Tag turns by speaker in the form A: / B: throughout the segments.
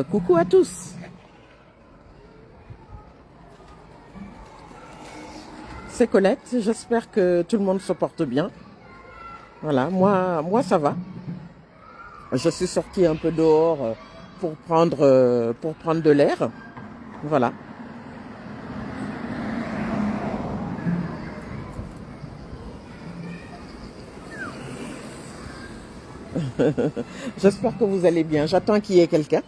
A: Coucou à tous. C'est Colette, j'espère que tout le monde se porte bien. Voilà, moi ça va. Je suis sortie un peu dehors pour prendre de l'air. Voilà. J'espère que vous allez bien. J'attends qu'il y ait quelqu'un.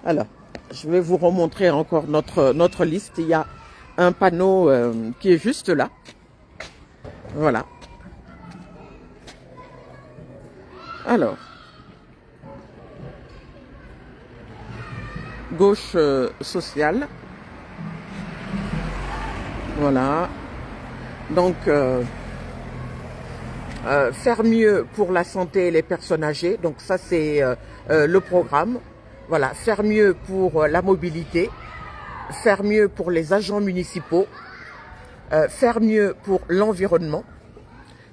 A: Alors, je vais vous remontrer encore notre liste. Il y a un panneau qui est juste là. Voilà. Alors, gauche sociale. Voilà. Donc, faire mieux pour la santé et les personnes âgées. Donc ça, c'est le programme. Voilà. Faire mieux pour la mobilité. Faire mieux pour les agents municipaux. Faire mieux pour l'environnement.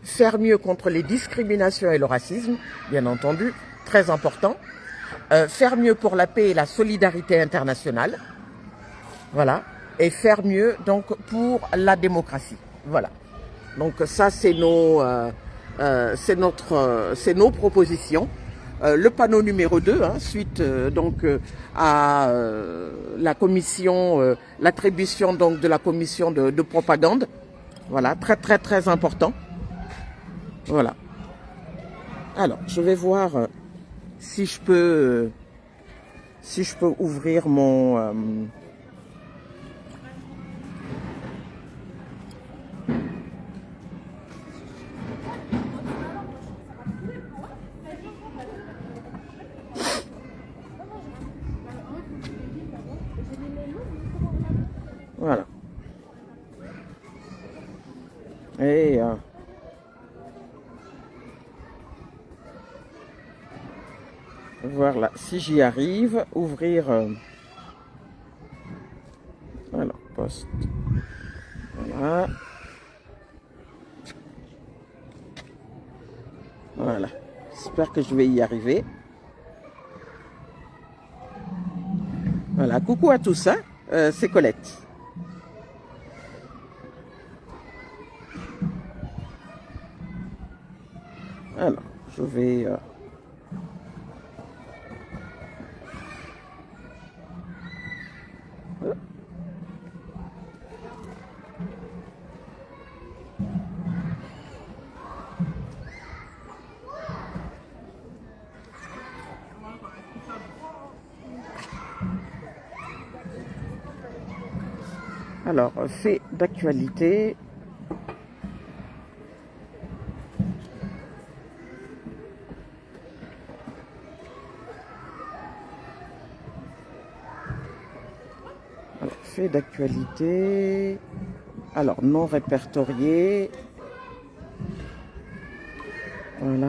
A: Faire mieux contre les discriminations et le racisme, bien entendu, très important. Faire mieux pour la paix et la solidarité internationale. Voilà. Et faire mieux donc pour la démocratie. Voilà. Donc ça, c'est nos propositions. Le panneau numéro 2, suite à la commission, l'attribution donc de la commission de propagande. Voilà, très très très important. Voilà. Alors, je vais voir si je peux ouvrir mon voilà. Et voilà, si j'y arrive, ouvrir alors, poste. Voilà. Voilà. J'espère que je vais y arriver. Voilà. Coucou à tous, c'est Colette. Alors, je vais... Alors, fait d'actualité. Alors, fait d'actualité. Alors, non répertorié. Voilà.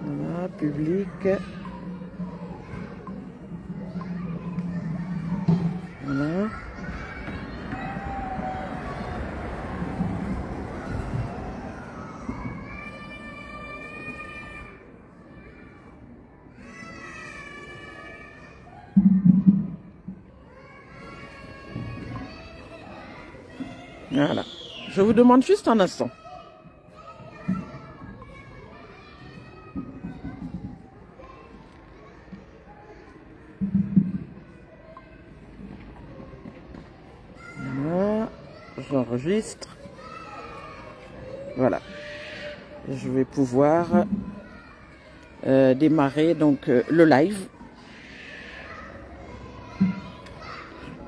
A: Voilà, public. Voilà. Voilà. Je vous demande juste un instant. Voilà. J'enregistre. Voilà. Je vais pouvoir démarrer donc le live.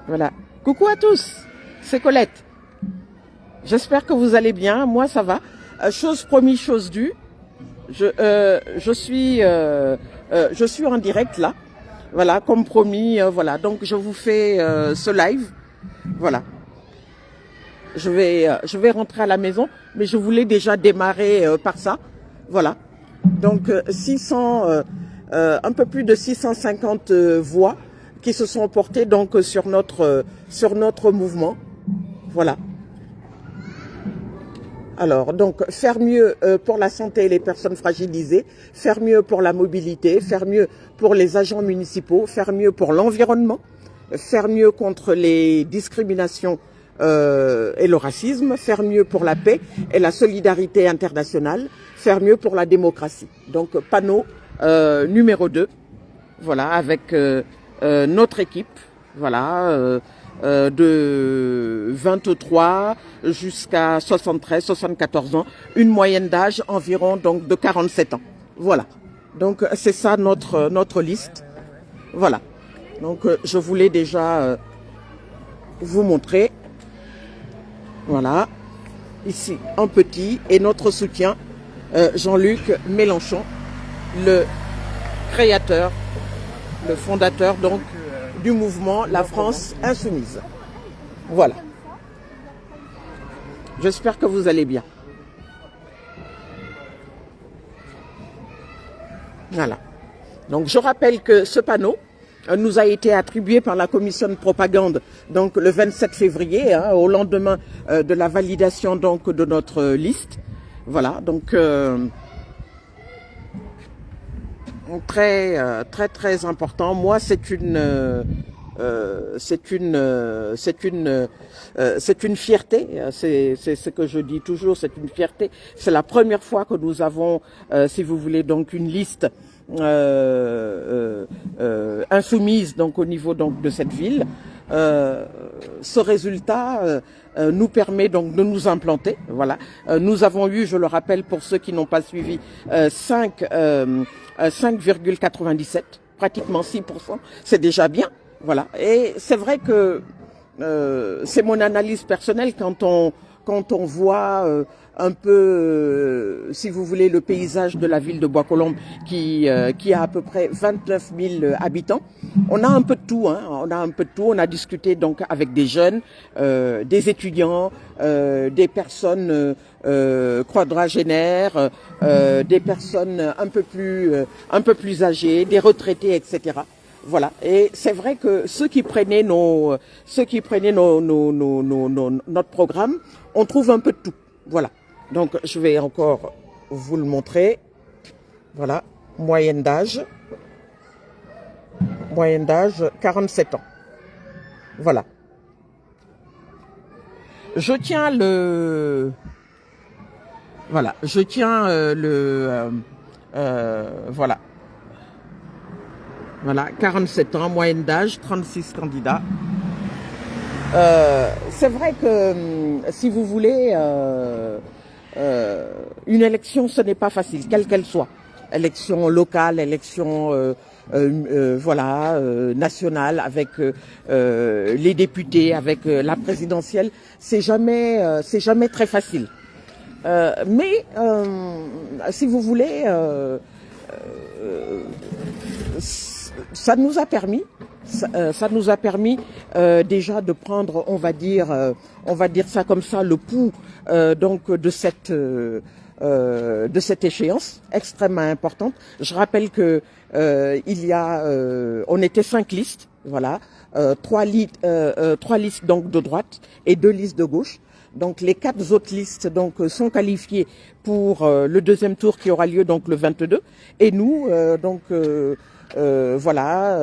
A: Voilà. Coucou à tous, c'est Colette. J'espère que vous allez bien. Moi, ça va. Chose promise, chose due. Je suis en direct là. Voilà, comme promis. Voilà. Donc, je vous fais ce live. Voilà. Je vais rentrer à la maison, mais je voulais déjà démarrer par ça. Voilà. Donc, un peu plus de 650 voix qui se sont portées donc sur notre mouvement. Voilà. Alors, donc, faire mieux pour la santé et les personnes fragilisées, faire mieux pour la mobilité, faire mieux pour les agents municipaux, faire mieux pour l'environnement, faire mieux contre les discriminations et le racisme, faire mieux pour la paix et la solidarité internationale, faire mieux pour la démocratie. Donc, panneau numéro 2, voilà, avec notre équipe, voilà, de 23 jusqu'à 73, 74 ans, une moyenne d'âge environ donc de 47 ans. Voilà. Donc c'est ça notre liste. Voilà. Donc je voulais déjà vous montrer. Voilà. Ici en petit et notre soutien Jean-Luc Mélenchon, le créateur, le fondateur donc du mouvement La France Insoumise. Voilà. J'espère que vous allez bien. Voilà. Donc je rappelle que ce panneau nous a été attribué par la commission de propagande donc le 27 février, hein, au lendemain de la validation donc de notre liste. Voilà, donc très important. Moi, c'est une fierté. C'est ce que je dis toujours. C'est une fierté. C'est la première fois que nous avons, si vous voulez, donc une liste insoumise donc au niveau donc de cette ville. Ce résultat nous permet donc de nous implanter. Voilà. Nous avons eu, je le rappelle pour ceux qui n'ont pas suivi, 5,97, pratiquement 6%. C'est déjà bien. Voilà. Et c'est vrai que c'est mon analyse personnelle quand on voit un peu, si vous voulez, le paysage de la ville de Bois-Colombes qui a à peu près 29 000 habitants. On a un peu de tout, hein. On a un peu de tout. On a discuté donc avec des jeunes, des étudiants, des personnes quadragénaires, des personnes un peu plus âgées, des retraités, etc. Voilà. Et c'est vrai que ceux qui prenaient notre programme, on trouve un peu de tout. Voilà. Donc, je vais encore vous le montrer. Voilà. Moyenne d'âge, 47 ans. Voilà. Je tiens voilà. Je tiens voilà. Voilà, 47 ans, moyenne d'âge, 36 candidats. C'est vrai que, si vous voulez, une élection, ce n'est pas facile, quelle qu'elle soit. Élection locale, élection voilà, nationale, avec les députés, avec la présidentielle, c'est jamais très facile. Mais si vous voulez, ça nous a permis déjà de prendre, on va dire ça comme ça, le pouls donc de cette échéance extrêmement importante. Je rappelle que on était 5 listes, voilà, 3 listes donc de droite et 2 listes de gauche. Donc les 4 autres listes donc sont qualifiées pour le deuxième tour qui aura lieu donc le 22. Et nous voilà,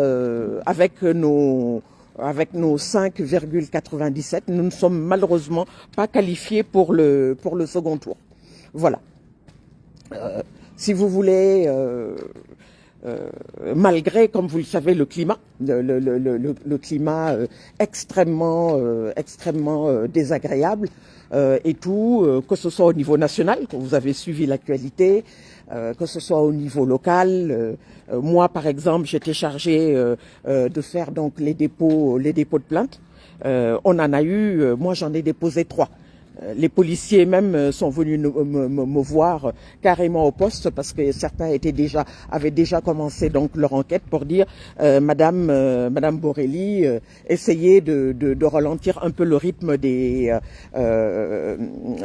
A: avec nos 5,97, nous ne sommes malheureusement pas qualifiés pour le second tour. Voilà. Si vous voulez, malgré, comme vous le savez, le climat, le climat extrêmement désagréable et tout, que ce soit au niveau national, que vous avez suivi l'actualité, que ce soit au niveau local. Moi, par exemple, j'étais chargé de faire donc les dépôts de plainte. On en a eu, moi j'en ai déposé 3. Les policiers même sont venus me voir carrément au poste parce que certains avaient déjà commencé donc leur enquête pour dire Madame Borelli, essayez de ralentir un peu le rythme des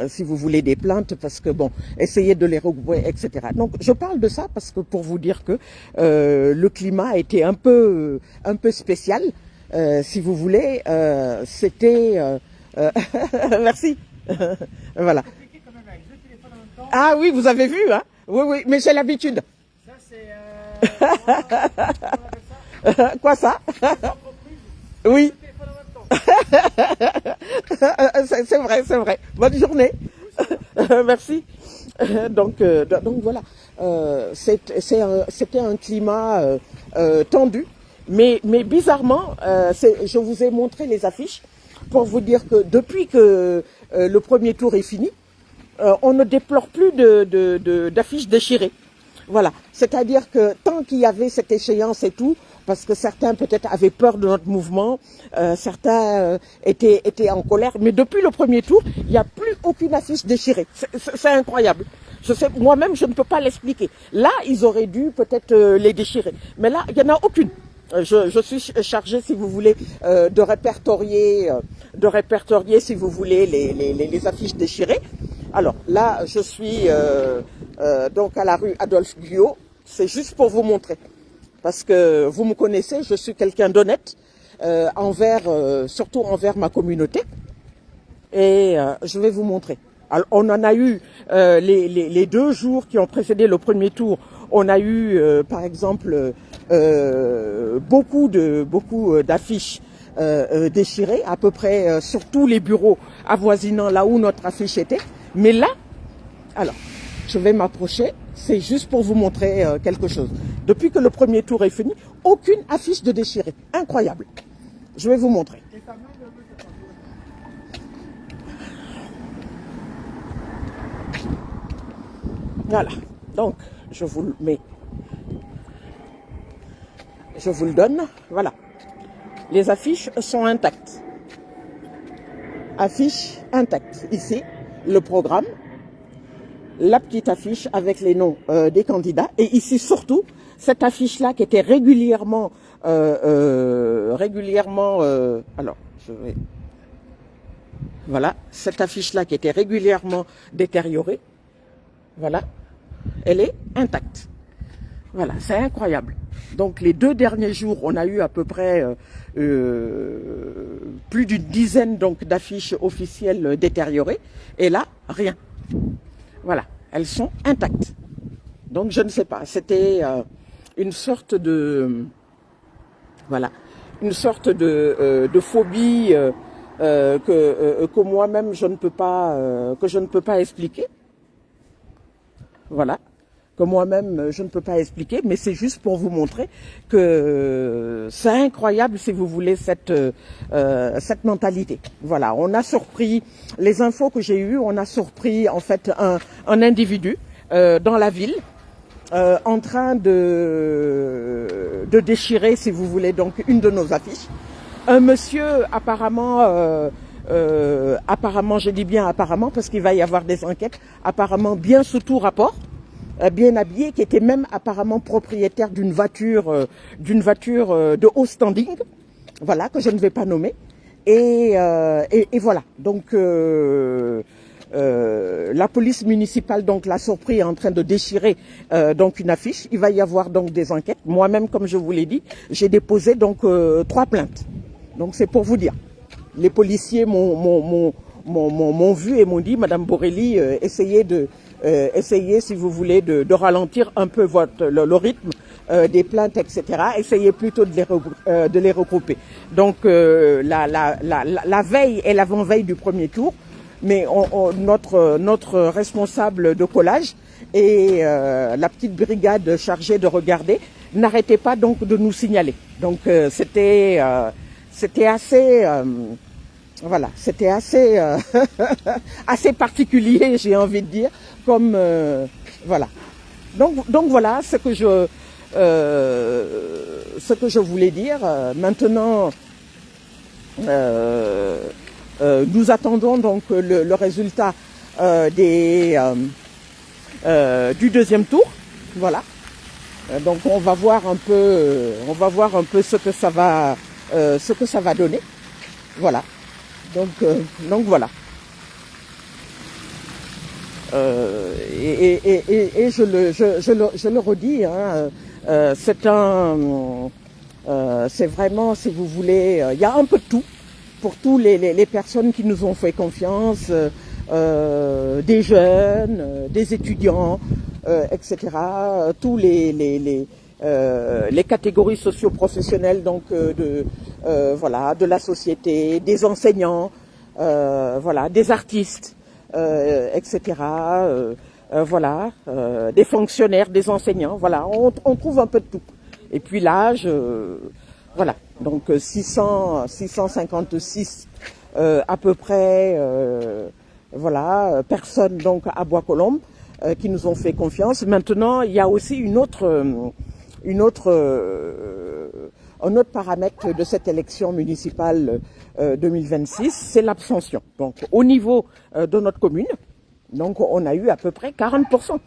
A: si vous voulez des plaintes, parce que bon, essayez de les regrouper, etc. Donc je parle de ça parce que pour vous dire que le climat a été un peu spécial, si vous voulez. C'était merci. Voilà. Ah oui, vous avez vu, hein? Oui, oui, mais j'ai l'habitude.
B: Ça, c'est... comment on appelle ça?
A: Quoi ça?
B: Entreprise.
A: Oui,
B: Téléphone en même temps.
A: c'est vrai, c'est vrai. Bonne journée. Merci. Donc voilà, c'était un climat tendu, mais bizarrement, je vous ai montré les affiches pour vous dire que depuis que le premier tour est fini, on ne déplore plus d'affiches déchirées. Voilà, c'est-à-dire que tant qu'il y avait cette échéance et tout, parce que certains peut-être avaient peur de notre mouvement, certains étaient en colère, mais depuis le premier tour, il n'y a plus aucune affiche déchirée. C'est incroyable. Je sais, moi-même, je ne peux pas l'expliquer. Là, ils auraient dû peut-être les déchirer, mais là, il n'y en a aucune. Je suis chargé, si vous voulez, de répertorier, si vous voulez, les affiches déchirées. Alors là, je suis donc à la rue Adolphe Guyot. C'est juste pour vous montrer, parce que vous me connaissez, je suis quelqu'un d'honnête surtout envers ma communauté. Et je vais vous montrer. Alors, on en a eu les 2 jours qui ont précédé le premier tour. On a eu, par exemple, beaucoup d'affiches déchirées, à peu près sur tous les bureaux avoisinant là où notre affiche était. Mais là, alors, je vais m'approcher. C'est juste pour vous montrer quelque chose. Depuis que le premier tour est fini, aucune affiche de déchirée. Incroyable. Je vais vous montrer. Voilà, donc je vous le mets, je vous le donne, voilà. Les affiches sont intactes. Affiches intactes. Ici, le programme, la petite affiche avec les noms des candidats. Et ici surtout, cette affiche-là qui était régulièrement, alors je vais, voilà, cette affiche-là qui était régulièrement détériorée. Voilà, elle est intacte. Voilà, c'est incroyable. Donc les 2 derniers jours, on a eu à peu près plus d'une dizaine donc d'affiches officielles détériorées. Et là, rien. Voilà, elles sont intactes. Donc je ne sais pas, c'était une sorte de... Voilà, une sorte de phobie que moi-même je ne peux pas expliquer. Voilà, que moi-même je ne peux pas expliquer, mais c'est juste pour vous montrer que c'est incroyable, si vous voulez, cette mentalité. Voilà, on a surpris, les infos que j'ai eues, on a surpris en fait un individu dans la ville en train de déchirer, si vous voulez, donc une de nos affiches. Un monsieur apparemment... apparemment, je dis bien apparemment parce qu'il va y avoir des enquêtes, apparemment bien sous tout rapport, bien habillé, qui était même apparemment propriétaire d'une voiture de haut standing, voilà, que je ne vais pas nommer. Et voilà, donc la police municipale donc l'a surpris en train de déchirer donc une affiche. Il va y avoir donc des enquêtes. Moi-même, comme je vous l'ai dit, j'ai déposé donc 3 plaintes. Donc c'est pour vous dire. Les policiers m'ont vu et m'ont dit, Madame Borelli, essayez, si vous voulez, de ralentir un peu le rythme des plaintes, etc. Essayez plutôt de les regrouper. Donc, la veille et l'avant-veille du premier tour, mais notre responsable de collage et la petite brigade chargée de regarder n'arrêtait pas donc de nous signaler. Donc, c'était assez... voilà, c'était assez assez particulier, j'ai envie de dire, comme voilà. Donc voilà ce que je voulais dire. Maintenant, nous attendons donc le résultat du deuxième tour. Voilà. Donc on va voir un peu ce que ça va donner. Voilà. Donc voilà. Et je le redis, hein, c'est vraiment, si vous voulez, il y a un peu de tout pour tous les personnes qui nous ont fait confiance, des jeunes, des étudiants, etc. Tous les catégories socio-professionnelles donc voilà, de la société, des enseignants, voilà, des artistes, etc. Voilà, des fonctionnaires, des enseignants, voilà, on trouve un peu de tout. Et puis l'âge, voilà, donc 656 à peu près, voilà, personnes donc à Bois-Colombes qui nous ont fait confiance. Maintenant, il y a aussi un autre paramètre de cette élection municipale 2026, c'est l'abstention. Donc au niveau de notre commune, donc on a eu à peu près 40%.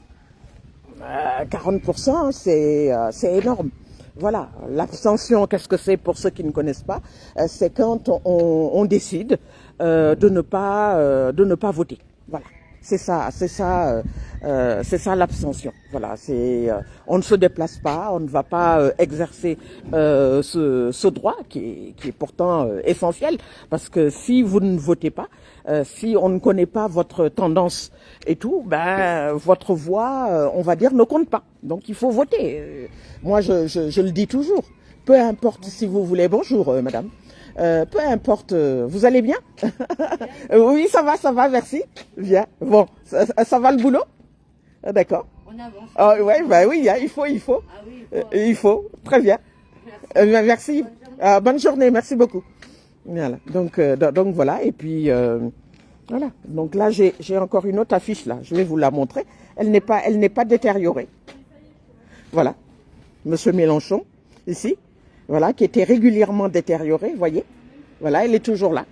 A: 40%, c'est énorme. Voilà, l'abstention, qu'est-ce que c'est pour ceux qui ne connaissent pas? C'est quand on décide de ne pas voter. Voilà, c'est ça l'abstention. Voilà, on ne se déplace pas, on ne va pas exercer ce droit qui est pourtant essentiel, parce que si vous ne votez pas, si on ne connaît pas votre tendance et tout, ben votre voix, on va dire, ne compte pas. Donc il faut voter. Moi, je le dis toujours. Peu importe si vous voulez. Bonjour, madame. Peu importe. Vous allez bien? Oui, ça va, merci. Bien. Bon, ça va le boulot? D'accord.
B: On avance.
A: Ah, ouais, bah oui, il faut.
B: Ah oui,
A: Il faut. Très bien. Merci. Bonne journée. Merci beaucoup. Voilà. Donc voilà. Et puis voilà. Donc là, j'ai encore une autre affiche là. Je vais vous la montrer. Elle n'est pas détériorée. Voilà. Monsieur Mélenchon, ici. Voilà, qui était régulièrement détériorée, vous voyez. Voilà, elle est toujours là.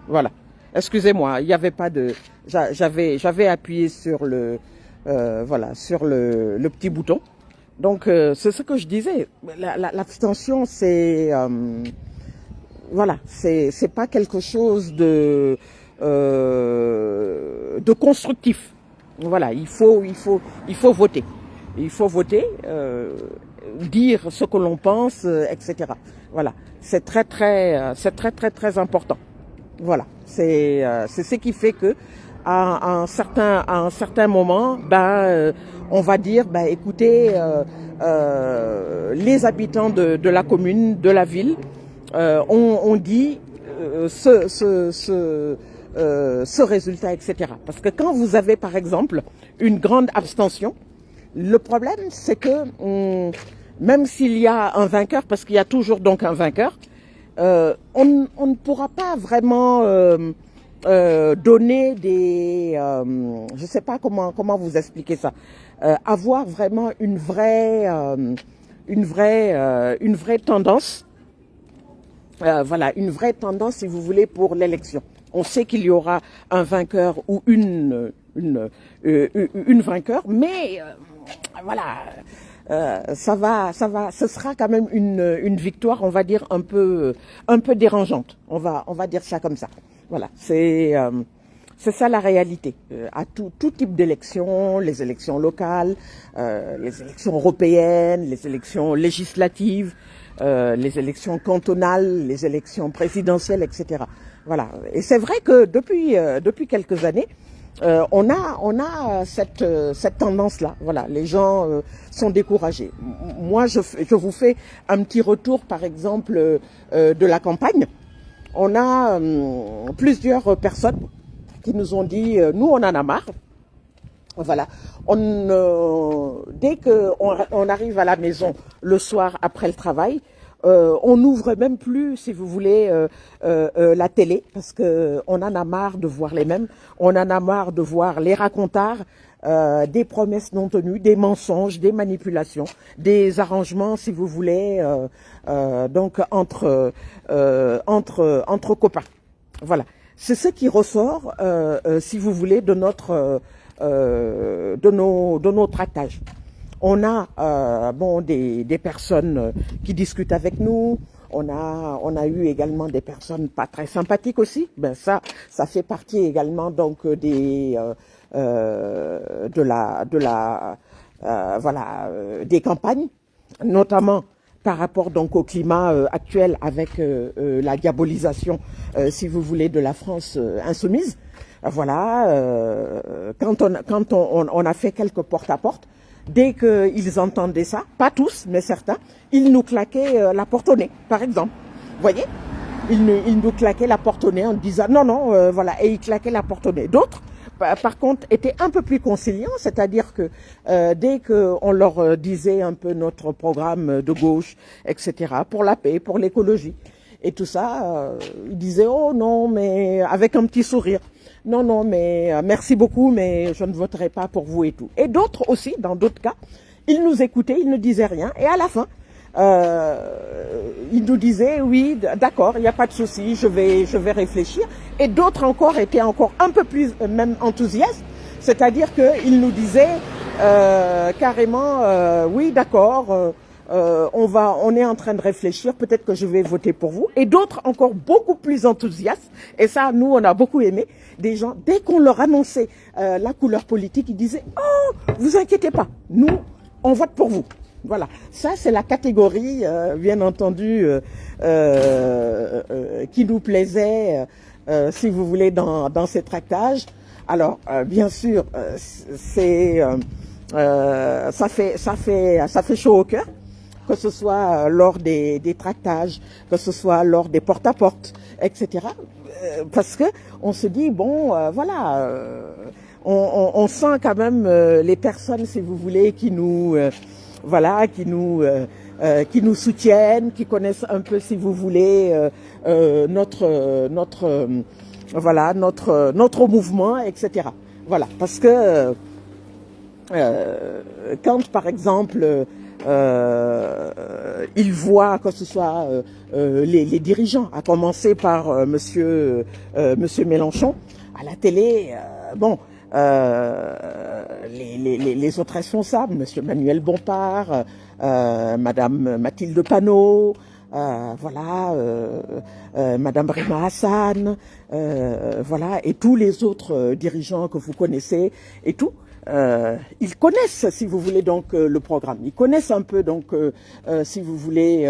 A: Voilà. Excusez-moi, il n'y avait pas de... J'avais appuyé sur voilà, sur le petit bouton. Donc, c'est ce que je disais. L'abstention, c'est... voilà, c'est pas quelque chose de constructif. Voilà, il faut voter. Il faut voter, dire ce que l'on pense, etc. Voilà, c'est très important. Voilà, c'est ce qui fait que à un certain moment, on va dire, écoutez, les habitants de la commune, de la ville, on dit ce résultat, etc. Parce que quand vous avez, par exemple, une grande abstention, le problème, c'est que même s'il y a un vainqueur, parce qu'il y a toujours donc un vainqueur, on ne pourra pas vraiment donner des... je sais pas comment vous expliquer ça. Avoir vraiment une vraie tendance. Voilà, une vraie tendance, si vous voulez, pour l'élection. On sait qu'il y aura un vainqueur ou une vainqueur, mais voilà, ce sera quand même une victoire, on va dire un peu dérangeante. On va dire ça comme ça. Voilà, c'est ça la réalité. À tout type d'élections, les élections locales, les élections européennes, les élections législatives, les élections cantonales, les élections présidentielles, etc. Voilà. Et c'est vrai que depuis quelques années, on a cette tendance-là. Voilà, les gens sont découragés. Moi, je vous fais un petit retour, par exemple, de la campagne. on a plusieurs personnes qui nous ont dit, nous on en a marre. Voilà, dès qu'on arrive à la maison le soir après le travail, on n'ouvre même plus, si vous voulez, la télé, parce que on en a marre de voir les mêmes, on en a marre de voir les racontards, des promesses non tenues, des mensonges, des manipulations, des arrangements, si vous voulez, donc entre copains. Voilà, c'est ce qui ressort, si vous voulez, de nos tractages. On a bon des personnes qui discutent avec nous. On a eu également des personnes pas très sympathiques aussi. Ben ça fait partie également donc des campagnes, notamment par rapport donc au climat actuel avec la diabolisation, si vous voulez, de la France insoumise. Voilà, quand on a fait quelques porte-à-porte, dès qu'ils entendaient ça, pas tous, mais certains, ils nous claquaient la porte au nez, par exemple. Vous voyez, ils nous claquaient la porte au nez en disant non, non, voilà, et ils claquaient la porte au nez. D'autres, par contre, étaient un peu plus conciliants, c'est-à-dire que dès qu'on leur disait un peu notre programme de gauche, etc., pour la paix, pour l'écologie, et tout ça, ils disaient oh non, mais avec un petit sourire. Non, non, mais merci beaucoup, mais je ne voterai pas pour vous et tout. Et d'autres aussi, dans d'autres cas, ils nous écoutaient, ils ne disaient rien. Et à la fin, ils nous disaient, oui, d'accord, il n'y a pas de souci, je vais réfléchir. Et d'autres encore étaient encore un peu plus même enthousiastes. C'est-à-dire qu'ils nous disaient carrément, oui, d'accord, on est en train de réfléchir, peut-être que je vais voter pour vous. Et d'autres encore beaucoup plus enthousiastes, et ça, nous, on a beaucoup aimé, des gens, dès qu'on leur annonçait la couleur politique, ils disaient « Oh, vous inquiétez pas, nous, on vote pour vous ». Voilà, ça c'est la catégorie, bien entendu, qui nous plaisait, si vous voulez, dans ces tractages. Alors, bien sûr, ça fait chaud au cœur, que ce soit lors des tractages, que ce soit lors des porte-à-porte, etc. Parce que on se dit bon, voilà, on sent quand même les personnes, si vous voulez, qui nous soutiennent, qui connaissent un peu, si vous voulez, notre mouvement, etc. Voilà, parce que quand par exemple ils voient que ce soit les dirigeants, à commencer par Monsieur Mélenchon, à la télé, bon, les autres responsables, Monsieur Manuel Bompard, Madame Mathilde Panot, voilà, Madame Brima Hassan, voilà, et tous les autres dirigeants que vous connaissez et tout. Ils connaissent, si vous voulez, donc le programme. Ils connaissent un peu, donc, si vous voulez,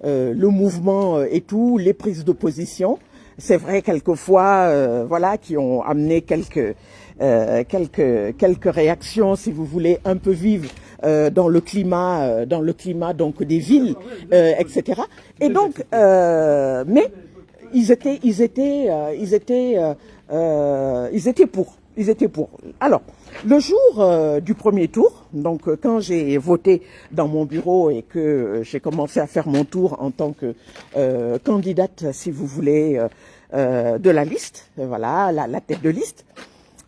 A: le mouvement et tout, les prises de position. C'est vrai, quelquefois, voilà, qui ont amené quelques réactions, si vous voulez, un peu vives dans le climat donc des villes, etc. Et donc, mais ils étaient pour. Alors, le jour du premier tour, donc quand j'ai voté dans mon bureau et que j'ai commencé à faire mon tour en tant que candidate, si vous voulez, de la liste, voilà, la tête de liste,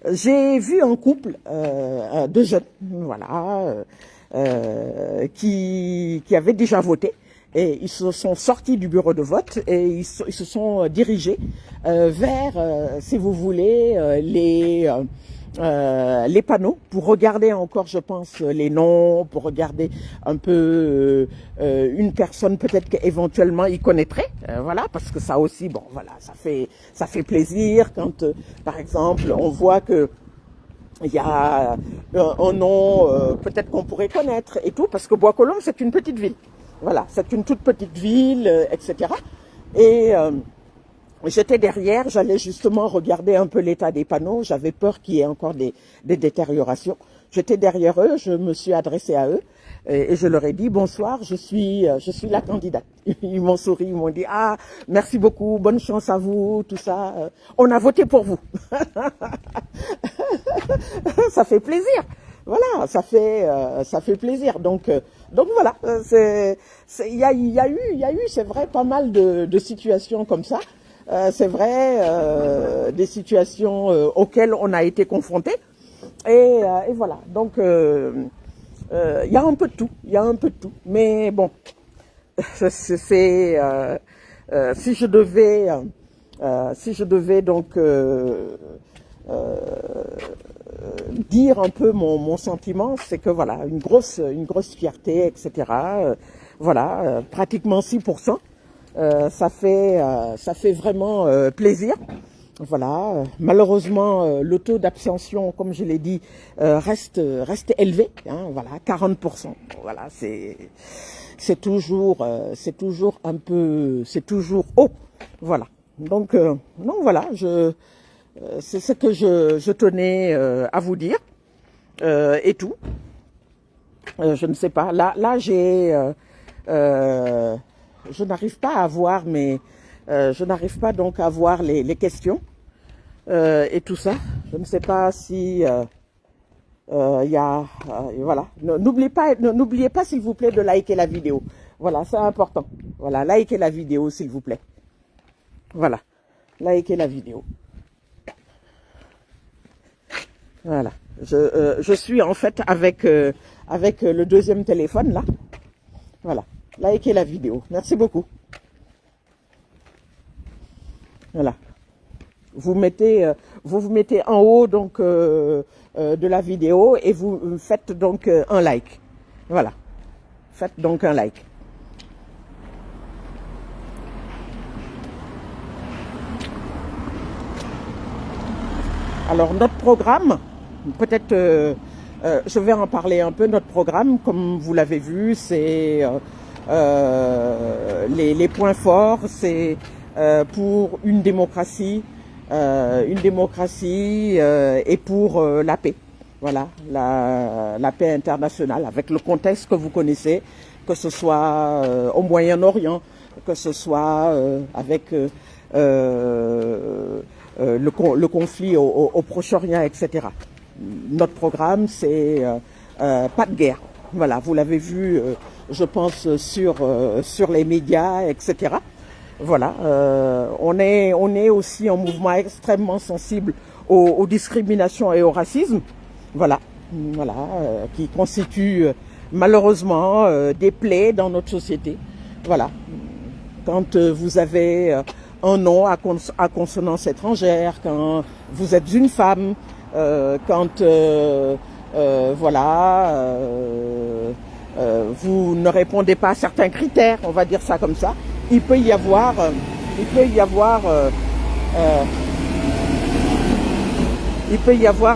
A: j'ai vu un couple de jeunes, voilà, qui avaient déjà voté. Et ils se sont sortis du bureau de vote et ils se sont dirigés vers, si vous voulez, les panneaux pour regarder encore, je pense, les noms, pour regarder un peu une personne peut-être qu'éventuellement ils connaîtraient, voilà, parce que ça aussi, bon, voilà, ça fait plaisir quand, par exemple, on voit que il y a un nom peut-être qu'on pourrait connaître et tout, parce que Bois-Colombes, c'est une petite ville. Voilà, c'est une toute petite ville, etc. Et J'étais derrière, j'allais justement regarder un peu l'état des panneaux. J'avais peur qu'il y ait encore des détériorations. J'étais derrière eux, je me suis adressée à eux et je leur ai dit bonsoir, je suis la candidate. Ils m'ont souri, ils m'ont dit ah merci beaucoup, bonne chance à vous, tout ça. On a voté pour vous. Ça fait plaisir. Voilà, ça fait plaisir. Donc voilà, il y a eu, c'est vrai, pas mal de situations comme ça. C'est vrai, des situations auxquelles on a été confrontés. Et voilà. Donc il y a un peu de tout, Mais bon, si je devais donc dire un peu mon sentiment, c'est que voilà, une grosse fierté, etc. Voilà, pratiquement 6%. Ça fait vraiment plaisir. Voilà. Malheureusement, le taux d'abstention, comme je l'ai dit, reste élevé. Hein, voilà, 40%. Voilà, c'est toujours un peu, c'est toujours haut. Voilà. Donc voilà, c'est ce que je tenais à vous dire et tout. Je ne sais pas. Là je n'arrive pas à voir je n'arrive pas donc à voir les questions et tout ça. Je ne sais pas si y a voilà. N'oubliez pas s'il vous plaît de liker la vidéo. Voilà, c'est important. Voilà, likez la vidéo s'il vous plaît. Voilà, likez la vidéo. Voilà. Je suis en fait avec le deuxième téléphone là. Voilà. Likez la vidéo. Merci beaucoup. Voilà. Vous vous mettez en haut donc de la vidéo et vous faites donc un like. Voilà. Faites donc un like. Alors notre programme, peut-être je vais en parler un peu. Notre programme, comme vous l'avez vu, c'est les points forts, c'est pour une démocratie et pour la paix. Voilà, la paix internationale avec le contexte que vous connaissez, que ce soit au Moyen-Orient, que ce soit avec le conflit au Proche-Orient, etc. Notre programme, c'est pas de guerre. Voilà, vous l'avez vu, je pense, sur les médias, etc. Voilà, on est aussi un mouvement extrêmement sensible aux discriminations et au racisme. Voilà, qui constituent malheureusement des plaies dans notre société. Voilà, quand vous avez un nom à consonance étrangère, quand vous êtes une femme, quand vous ne répondez pas à certains critères, on va dire ça comme ça, il peut y avoir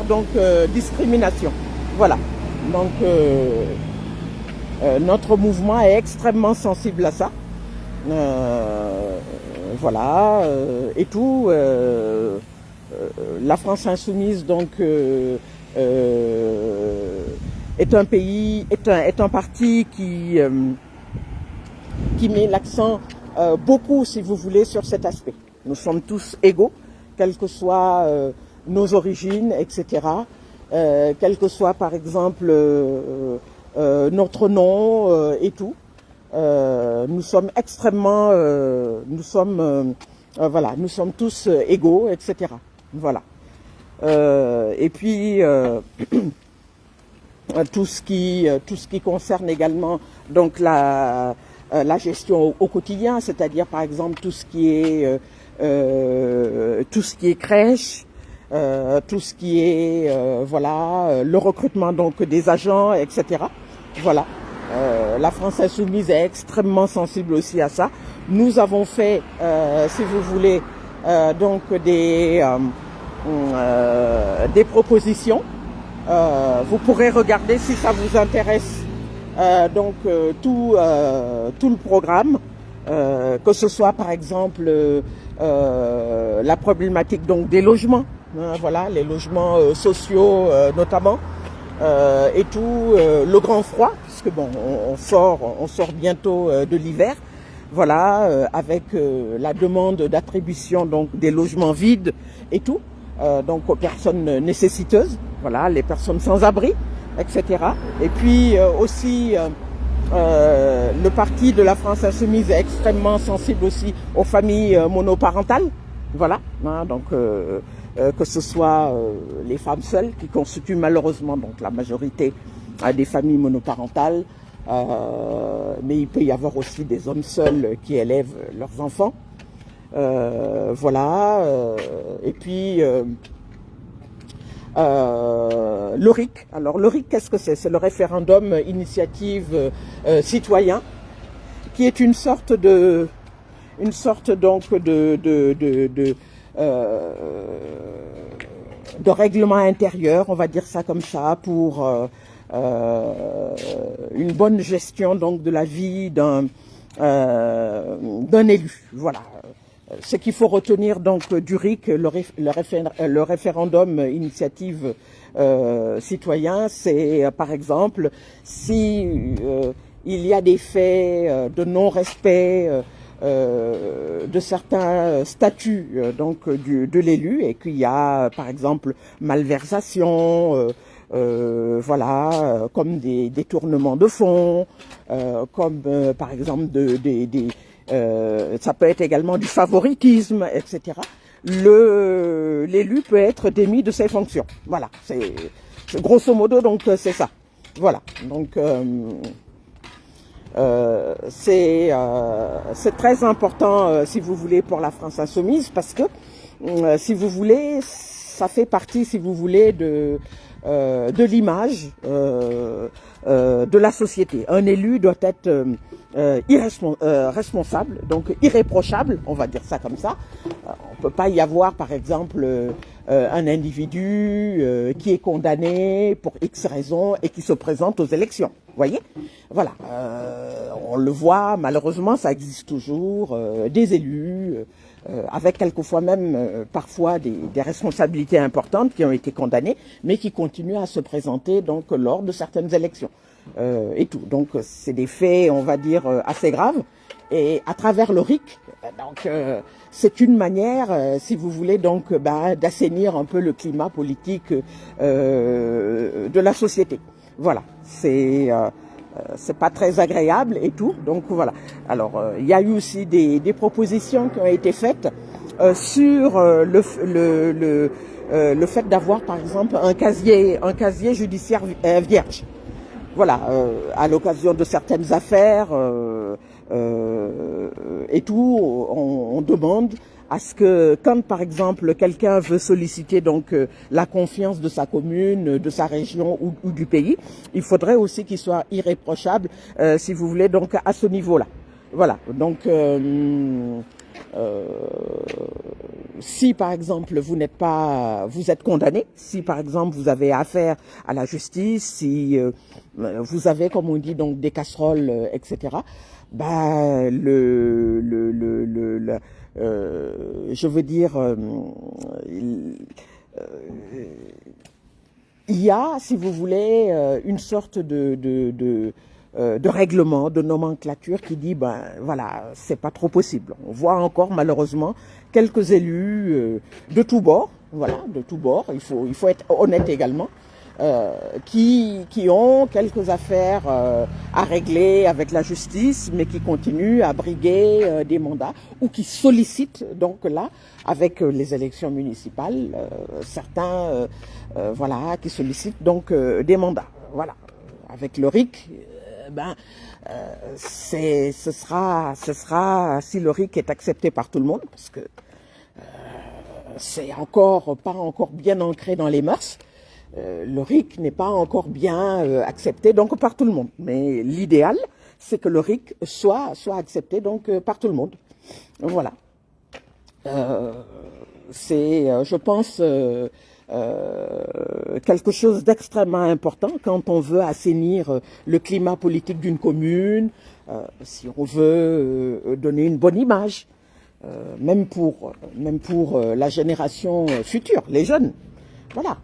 A: donc discrimination. Voilà. Donc notre mouvement est extrêmement sensible à ça. Voilà et tout. La France insoumise donc est un parti qui met l'accent beaucoup, si vous voulez, sur cet aspect. Nous sommes tous égaux, quelles que soient nos origines, etc. Quel que soit, par exemple, notre nom et tout. Nous sommes extrêmement, nous sommes tous égaux, etc. Voilà. Et puis tout ce qui concerne également donc la gestion au quotidien, c'est-à-dire par exemple tout ce qui est crèche, tout ce qui est le recrutement donc des agents, etc. Voilà. La France insoumise est extrêmement sensible aussi à ça. Nous avons fait, si vous voulez, donc des propositions. Vous pourrez regarder si ça vous intéresse. Tout le programme, que ce soit par exemple la problématique donc des logements, hein, voilà, les logements sociaux notamment, et tout, le grand froid, puisque bon, on sort bientôt de l'hiver, voilà, avec la demande d'attribution donc des logements vides et tout, donc aux personnes nécessiteuses, voilà, les personnes sans abri, etc. Et puis aussi le parti de la France Insoumise est extrêmement sensible aussi aux familles monoparentales, voilà, hein, donc que ce soit les femmes seules qui constituent malheureusement donc la majorité des familles monoparentales, mais il peut y avoir aussi des hommes seuls qui élèvent leurs enfants, voilà, et puis le RIC. Alors le RIC, qu'est-ce que c'est? C'est le référendum initiative citoyen, qui est une sorte donc de règlement intérieur, on va dire ça comme ça, pour une bonne gestion donc de la vie d'un élu. Voilà. Ce qu'il faut retenir donc du RIC, le référendum initiative citoyen, c'est par exemple si il y a des faits de non-respect de certains statuts donc de l'élu, et qu'il y a par exemple malversation, voilà, comme des détournements de fonds, comme par exemple ça peut être également du favoritisme, etc. L'élu peut être démis de ses fonctions. Voilà, c'est grosso modo donc c'est ça. Voilà, donc c'est très important si vous voulez pour la France Insoumise, parce que si vous voulez, ça fait partie, si vous voulez, de l'image de la société. Un élu doit être responsable, donc irréprochable, on va dire ça comme ça. On peut pas y avoir, par exemple, un individu qui est condamné pour X raisons et qui se présente aux élections. Vous voyez, voilà. On le voit, malheureusement, ça existe toujours. Des élus, avec quelquefois même parfois des responsabilités importantes, qui ont été condamnées, mais qui continuent à se présenter donc lors de certaines élections. Et tout. Donc c'est des faits, on va dire, assez graves. Et à travers le RIC, donc c'est une manière, si vous voulez, donc d'assainir un peu le climat politique de la société. Voilà, c'est pas très agréable et tout. Donc voilà. Alors il y a eu aussi des propositions qui ont été faites sur le fait d'avoir par exemple un casier judiciaire vierge. Voilà, à l'occasion de certaines affaires et tout, on demande à ce que, quand par exemple quelqu'un veut solliciter donc la confiance de sa commune, de sa région ou du pays, il faudrait aussi qu'il soit irréprochable, si vous voulez, donc à ce niveau-là. Voilà, donc si par exemple vous êtes condamné, si par exemple vous avez affaire à la justice, si vous avez, comme on dit, donc des casseroles, etc. Je veux dire, il y a, si vous voulez, une sorte de règlement, de nomenclature qui dit, voilà, c'est pas trop possible. On voit encore malheureusement quelques élus de tous bords, voilà, de tous bords. Il faut être honnête également. Qui ont quelques affaires à régler avec la justice, mais qui continuent à briguer des mandats, ou qui sollicitent donc là, avec les élections municipales, certains, voilà, qui sollicitent donc des mandats. Voilà, avec le RIC, ce sera, si le RIC est accepté par tout le monde, parce que c'est pas encore bien ancré dans les mœurs. Le RIC n'est pas encore bien accepté donc par tout le monde. Mais l'idéal, c'est que le RIC soit accepté donc par tout le monde. Voilà. C'est, je pense, quelque chose d'extrêmement important quand on veut assainir le climat politique d'une commune, si on veut donner une bonne image. même pour la génération future, les jeunes. Voilà.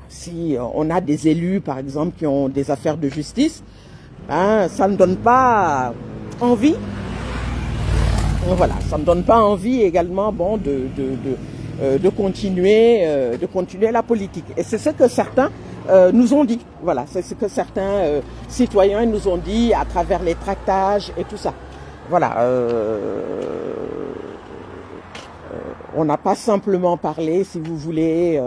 A: Si on a des élus, par exemple, qui ont des affaires de justice, ben, ça ne donne pas envie. Voilà, ça ne donne pas envie également, bon, de continuer la politique. Et c'est ce que certains nous ont dit. Voilà, c'est ce que certains citoyens nous ont dit à travers les tractages et tout ça. Voilà. On n'a pas simplement parlé, si vous voulez,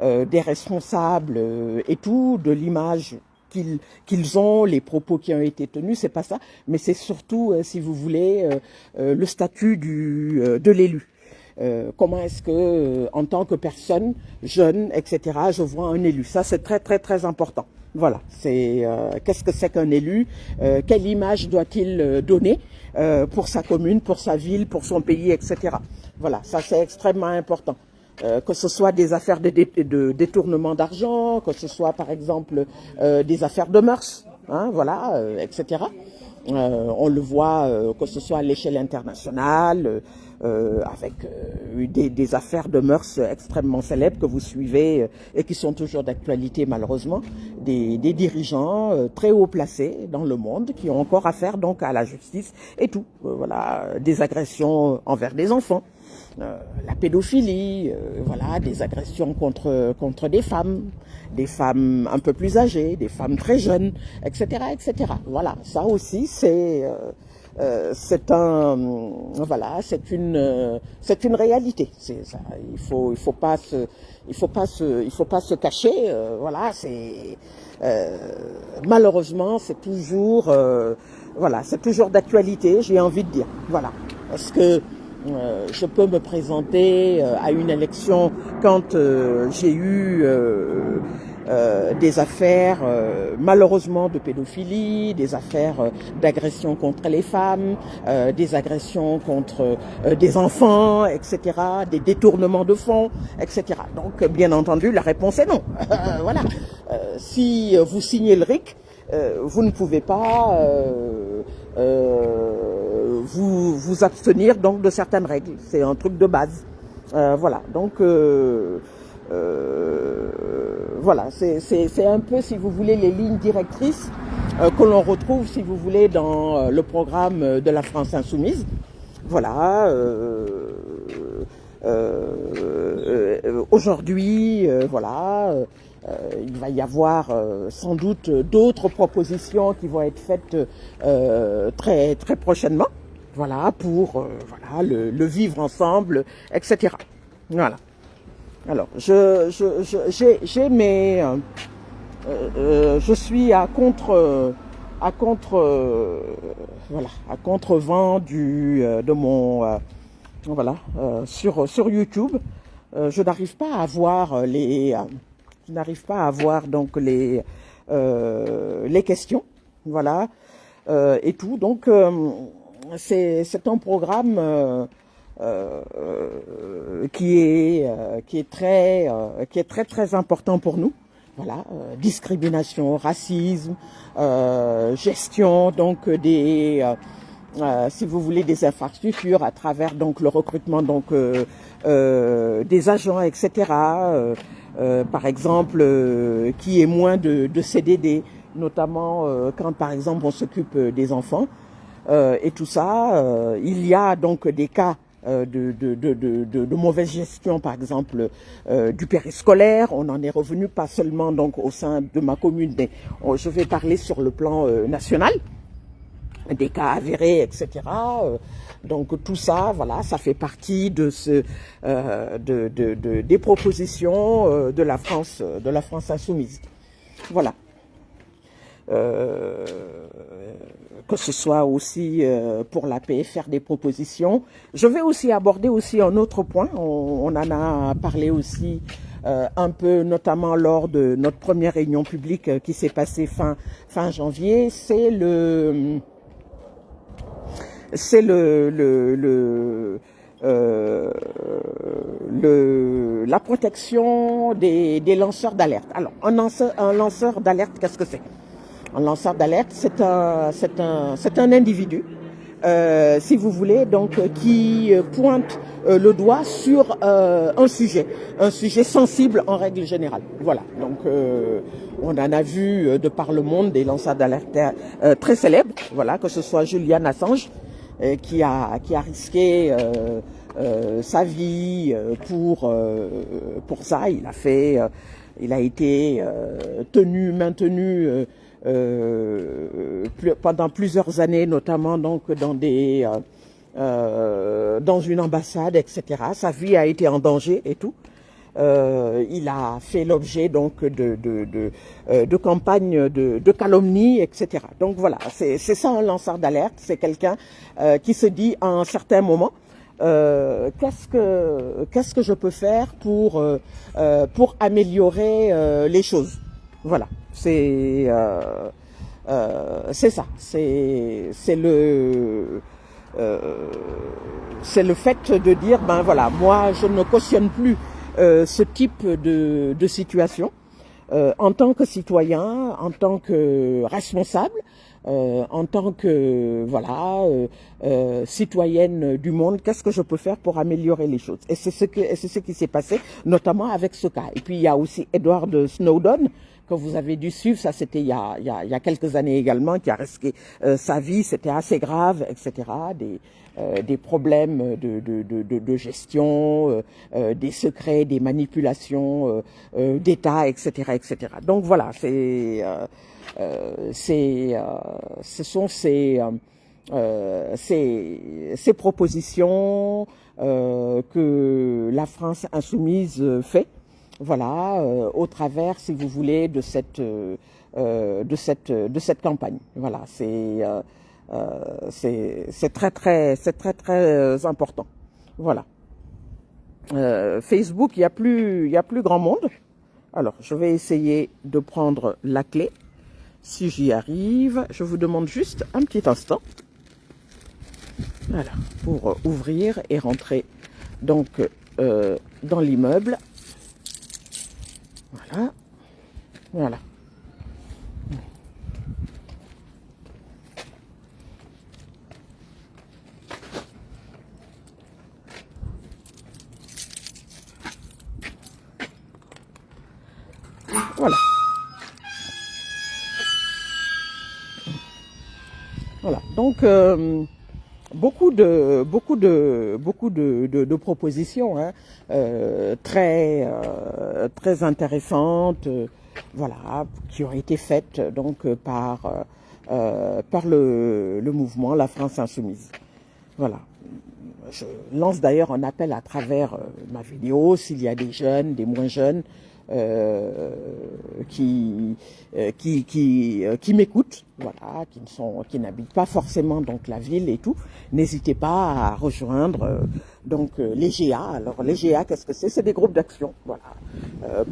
A: des responsables et tout, de l'image qu'ils ont, les propos qui ont été tenus, c'est pas ça, mais c'est surtout, si vous voulez, le statut de l'élu. Comment est-ce que, en tant que personne jeune, etc., je vois un élu. Ça, c'est très, très, très important. Voilà, c'est qu'est-ce que c'est qu'un élu, quelle image doit-il donner pour sa commune, pour sa ville, pour son pays, etc. Voilà, ça c'est extrêmement important. Que ce soit des affaires de détournement d'argent, que ce soit par exemple des affaires de mœurs, hein, voilà, etc. On le voit que ce soit à l'échelle internationale, avec des affaires de mœurs extrêmement célèbres que vous suivez et qui sont toujours d'actualité malheureusement, des dirigeants très haut placés dans le monde qui ont encore affaire donc à la justice et tout, voilà, des agressions envers des enfants. La pédophilie, voilà, des agressions contre des femmes un peu plus âgées, des femmes très jeunes, etc., etc. Voilà, ça aussi c'est voilà, c'est une réalité. C'est ça, il faut pas se cacher. Voilà, c'est malheureusement c'est toujours voilà, c'est toujours d'actualité. J'ai envie de dire, voilà, parce que je peux me présenter à une élection quand j'ai eu des affaires malheureusement de pédophilie, des affaires d'agression contre les femmes, des agressions contre des enfants, etc., des détournements de fonds, etc. Donc bien entendu la réponse est non. Voilà. Si vous signez le RIC, vous ne pouvez pas vous abstenir donc de certaines règles. C'est un truc de base. Voilà. Donc voilà, c'est un peu, si vous voulez, les lignes directrices que l'on retrouve, si vous voulez, dans le programme de la France Insoumise. Voilà. Aujourd'hui, voilà. Il va y avoir sans doute d'autres propositions qui vont être faites très très prochainement, voilà, pour voilà, le vivre ensemble, etc. Voilà. Alors, je suis à contrevent de mon voilà, sur YouTube. Je n'arrive pas à voir donc les questions, voilà, et tout. Donc c'est un programme qui est très très important pour nous. Voilà, discrimination, racisme, gestion donc des si vous voulez des infrastructures à travers donc le recrutement donc des agents, etc. Par exemple, qui est moins de CDD, notamment quand par exemple on s'occupe des enfants et tout ça. Il y a donc des cas de mauvaise gestion, par exemple du périscolaire. On en est revenu pas seulement donc au sein de ma commune, mais je vais parler sur le plan national, des cas avérés, etc. Donc tout ça, voilà, ça fait partie de des propositions de la France insoumise. Voilà. Que ce soit aussi pour la paix, faire des propositions. Je vais aussi aborder aussi un autre point. On en a parlé aussi un peu, notamment lors de notre première réunion publique qui s'est passée fin janvier. C'est la protection des lanceurs d'alerte. Alors, un lanceur d'alerte, qu'est-ce que c'est? Un lanceur d'alerte, c'est un individu si vous voulez, donc qui pointe le doigt sur un sujet sensible en règle générale. Voilà, donc on en a vu de par le monde des lanceurs d'alerte très célèbres, voilà, que ce soit Julian Assange qui a risqué sa vie pour ça. Il a été maintenu pendant plusieurs années, notamment donc dans une ambassade, etc. Sa vie a été en danger et tout. Il a fait l'objet donc de campagnes de calomnie, etc. Donc voilà, c'est ça un lanceur d'alerte, c'est quelqu'un qui se dit à un certain moment qu'est-ce que je peux faire pour améliorer les choses. Voilà, c'est ça, c'est le fait de dire ben voilà, moi je ne cautionne plus ce type de situation en tant que citoyen, en tant que responsable, en tant que citoyenne du monde. Qu'est-ce que je peux faire pour améliorer les choses? Et c'est ce qui s'est passé, notamment avec ce cas. Et puis il y a aussi Edward Snowden, que vous avez dû suivre, ça c'était il y a quelques années également, qui a risqué sa vie, c'était assez grave, etc. Des problèmes de gestion, des secrets, des manipulations d'État, etc., etc. Donc voilà, ce sont ces propositions que la France insoumise fait. Voilà, au travers, si vous voulez, de cette campagne. Voilà, c'est très important. Voilà. Facebook, il y a plus grand monde. Alors, je vais essayer de prendre la clé. Si j'y arrive, je vous demande juste un petit instant. Voilà, pour ouvrir et rentrer donc dans l'immeuble. Voilà, voilà. Voilà. Voilà. Donc beaucoup de propositions, hein, très intéressantes, voilà, qui ont été faites donc par le mouvement La France Insoumise. Voilà. Je lance d'ailleurs un appel à travers ma vidéo, s'il y a des jeunes, des moins jeunes, qui m'écoutent, voilà, qui n'habitent pas forcément donc la ville et tout, n'hésitez pas à rejoindre donc les GA. Alors les GA, qu'est-ce que c'est? C'est des groupes d'action, voilà,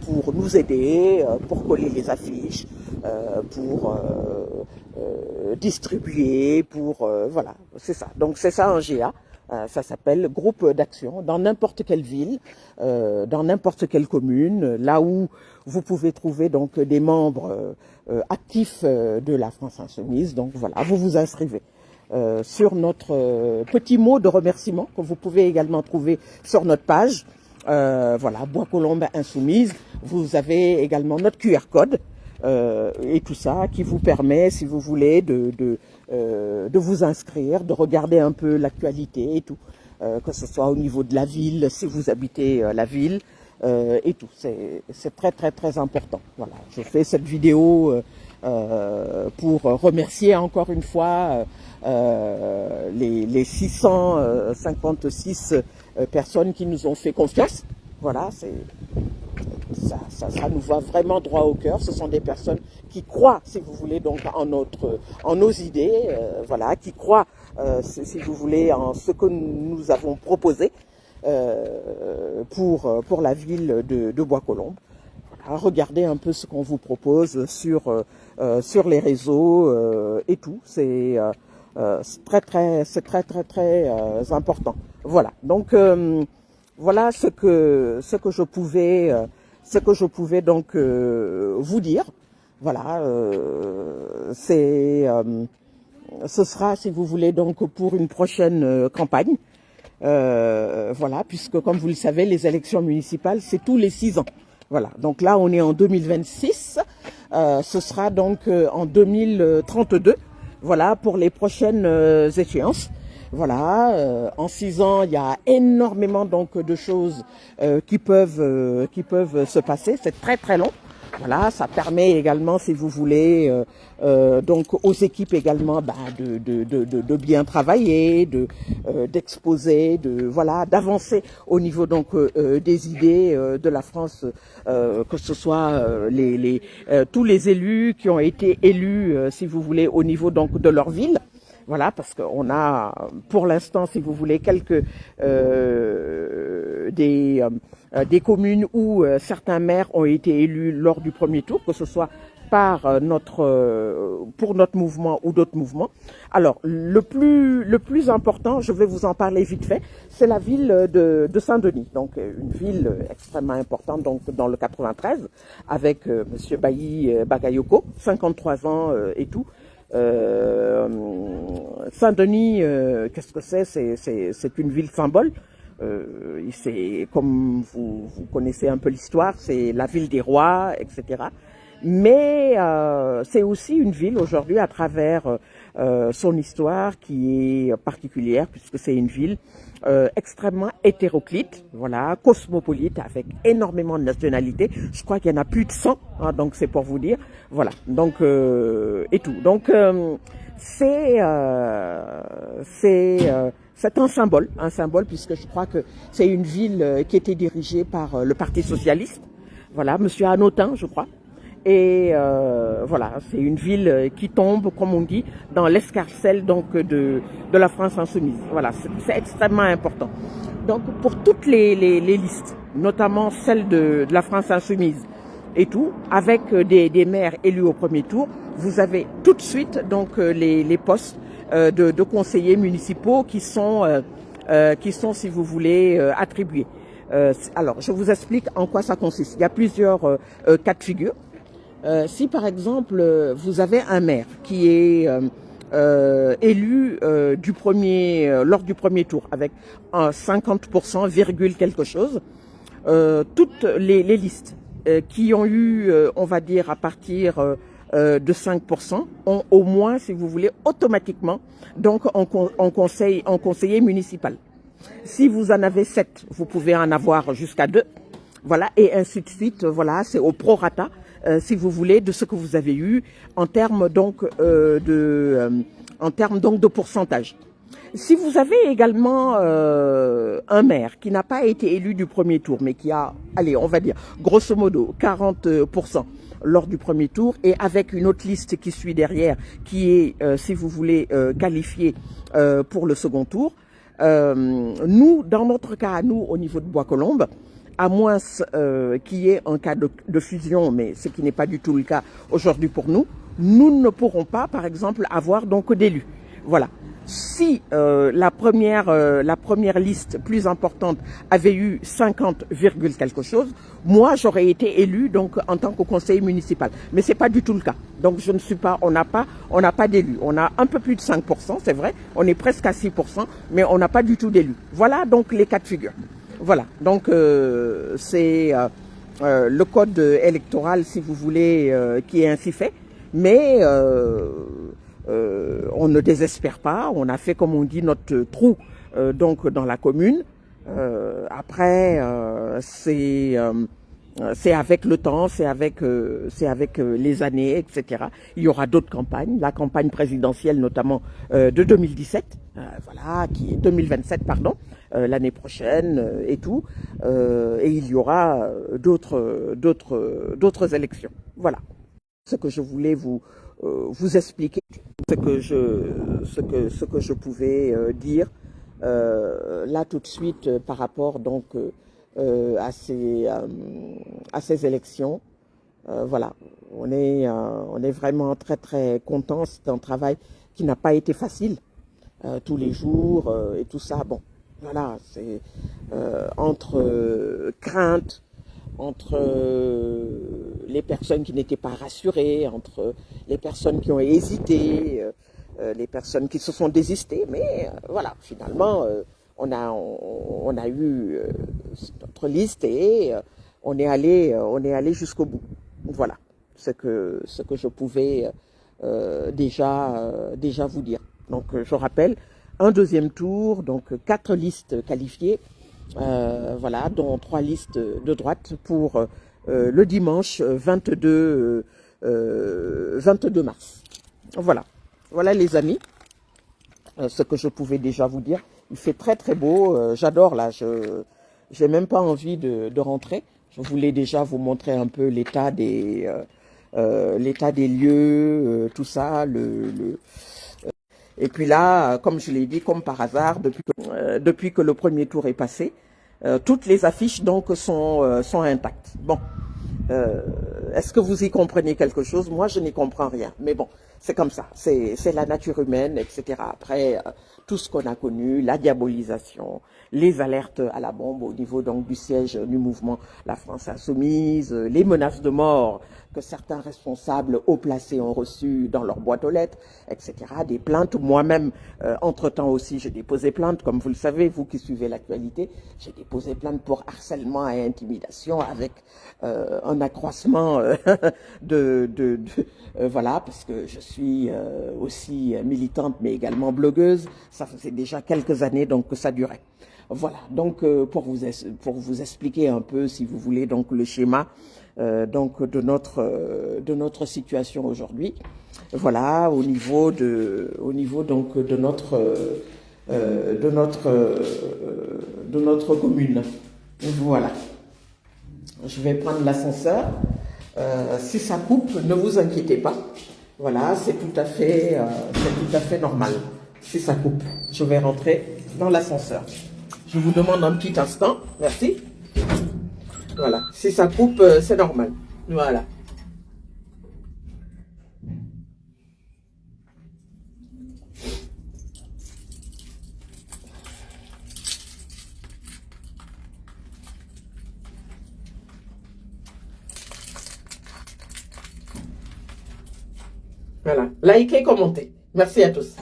A: pour nous aider, pour coller les affiches, pour distribuer, pour voilà, c'est ça. Donc c'est ça un GA. Ça s'appelle groupe d'action dans n'importe quelle ville, dans n'importe quelle commune, là où vous pouvez trouver donc des membres actifs de la France Insoumise. Donc voilà, vous vous inscrivez sur notre petit mot de remerciement que vous pouvez également trouver sur notre page. Voilà, Bois-Colombes Insoumise. Vous avez également notre QR code. Et tout ça qui vous permet, si vous voulez, de vous inscrire, de regarder un peu l'actualité et tout, que ce soit au niveau de la ville, si vous habitez la ville, et tout. C'est très important. Voilà, je fais cette vidéo pour remercier encore une fois les 656 personnes qui nous ont fait confiance. Voilà, ça nous va vraiment droit au cœur. Ce sont des personnes qui croient, si vous voulez, donc en nos idées, voilà, qui croient, si vous voulez, en ce que nous avons proposé pour la ville de Bois-Colombes. Voilà, regardez un peu ce qu'on vous propose sur les réseaux et tout. C'est très important. Voilà. Donc voilà ce que je pouvais donc vous dire. Voilà, c'est ce sera, si vous voulez, donc pour une prochaine campagne. Voilà, puisque comme vous le savez, les élections municipales, c'est tous les 6 ans. Voilà, donc là, on est en 2026. Ce sera donc en 2032. Voilà, pour les prochaines échéances. Voilà, en 6 ans, il y a énormément donc de choses qui peuvent se passer. C'est très très long. Voilà, ça permet également, si vous voulez, donc aux équipes également de bien travailler, d'exposer, voilà, d'avancer au niveau donc des idées de la France, que ce soit tous les élus qui ont été élus, si vous voulez, au niveau donc de leur ville. Voilà, parce qu'on a, pour l'instant, si vous voulez, quelques des communes où certains maires ont été élus lors du premier tour, que ce soit par pour notre mouvement ou d'autres mouvements. Alors, le plus important, je vais vous en parler vite fait, c'est la ville de Saint-Denis. Donc, une ville extrêmement importante donc dans le 93, avec Monsieur Bailly Bagayoko, 53 ans et tout. Saint-Denis, qu'est-ce que c'est? C'est une ville symbole. C'est comme vous connaissez un peu l'histoire, c'est la ville des rois, etc. Mais c'est aussi une ville aujourd'hui à travers son histoire qui est particulière, puisque c'est une ville extrêmement hétéroclite, voilà, cosmopolite, avec énormément de nationalités. Je crois qu'il y en a plus de 100, hein, donc c'est pour vous dire. Voilà, donc et tout. Donc c'est un symbole puisque je crois que c'est une ville qui était dirigée par le Parti socialiste. Voilà, Monsieur Hanotin, je crois. Et voilà, c'est une ville qui tombe, comme on dit, dans l'escarcelle donc de la France insoumise. Voilà, c'est extrêmement important. Donc pour toutes les listes, notamment celle de la France insoumise et tout, avec des maires élus au premier tour, vous avez tout de suite donc les postes de conseillers municipaux qui sont, si vous voulez, attribués. Alors, je vous explique en quoi ça consiste. Il y a plusieurs cas de figure. Si par exemple vous avez un maire qui est élu lors du premier tour avec 50%, virgule quelque chose, toutes les listes qui ont eu, on va dire à partir de 5%, ont au moins, si vous voulez, automatiquement donc en conseiller municipal. Si vous en avez 7, vous pouvez en avoir jusqu'à 2. Voilà, et ainsi de suite. Voilà, c'est au prorata, si vous voulez, de ce que vous avez eu en termes donc de pourcentage. Si vous avez également un maire qui n'a pas été élu du premier tour, mais qui a, allez, on va dire, grosso modo, 40% lors du premier tour, et avec une autre liste qui suit derrière, qui est, si vous voulez, qualifiée pour le second tour, nous, dans notre cas, nous, au niveau de Bois-Colombes, à moins qu'il y ait un cas de fusion, mais ce qui n'est pas du tout le cas aujourd'hui pour nous, nous ne pourrons pas, par exemple, avoir donc d'élus. Voilà. Si la première liste plus importante avait eu 50, quelque chose, moi j'aurais été élu donc en tant que conseiller municipal. Mais c'est pas du tout le cas. Donc je ne suis pas, on n'a pas d'élus. On a un peu plus de 5%, c'est vrai. On est presque à 6%, mais on n'a pas du tout d'élus. Voilà donc les cas de figure. Voilà. Donc c'est le code électoral, si vous voulez, qui est ainsi fait. Mais on ne désespère pas, on a fait, comme on dit, notre trou donc dans la commune. Après, c'est avec le temps, c'est avec les années, etc. Il y aura d'autres campagnes, la campagne présidentielle notamment de 2017, voilà, qui est 2027, pardon, l'année prochaine et tout. Et il y aura d'autres élections. Voilà ce que je voulais vous expliquer, ce que je pouvais dire là tout de suite par rapport donc à ces élections. Voilà, on est vraiment très très contents. C'est un travail qui n'a pas été facile tous les jours et tout ça. Bon, voilà, c'est entre crainte, entre les personnes qui n'étaient pas rassurées, entre les personnes qui ont hésité, les personnes qui se sont désistées, mais voilà, finalement, on a eu notre liste et on est allé jusqu'au bout. Voilà ce que je pouvais déjà vous dire. Donc je rappelle, un deuxième tour, donc 4 listes qualifiées, voilà, dont 3 listes de droite pour le dimanche 22 mars. Voilà, voilà les amis, ce que je pouvais déjà vous dire. Il fait très très beau, j'adore là, j'ai même pas envie de rentrer. Je voulais déjà vous montrer un peu l'état des lieux, tout ça, et puis là, comme je l'ai dit, comme par hasard, depuis que le premier tour est passé, toutes les affiches donc sont intactes. Bon, est-ce que vous y comprenez quelque chose? Moi, je n'y comprends rien. Mais bon, c'est comme ça. C'est la nature humaine, etc. Après, tout ce qu'on a connu, la diabolisation, les alertes à la bombe au niveau donc du siège du mouvement La France Insoumise, les menaces de mort que certains responsables haut placés ont reçues dans leur boîte aux lettres, etc. Des plaintes. Moi-même, entre-temps aussi, j'ai déposé plainte, comme vous le savez, vous qui suivez l'actualité, j'ai déposé plainte pour harcèlement et intimidation avec un accroissement voilà, parce que je suis aussi militante, mais également blogueuse. Ça faisait déjà quelques années donc que ça durait. Voilà, donc pour vous expliquer un peu, si vous voulez, donc le schéma donc de notre situation aujourd'hui. Voilà, au niveau donc de notre commune. Voilà. Je vais prendre l'ascenseur. Si ça coupe, ne vous inquiétez pas. Voilà, c'est tout à fait normal. Si ça coupe, je vais rentrer dans l'ascenseur. Je vous demande un petit instant. Merci. Voilà. Si ça coupe, c'est normal. Voilà. Voilà. Likez, commentez. Merci à tous.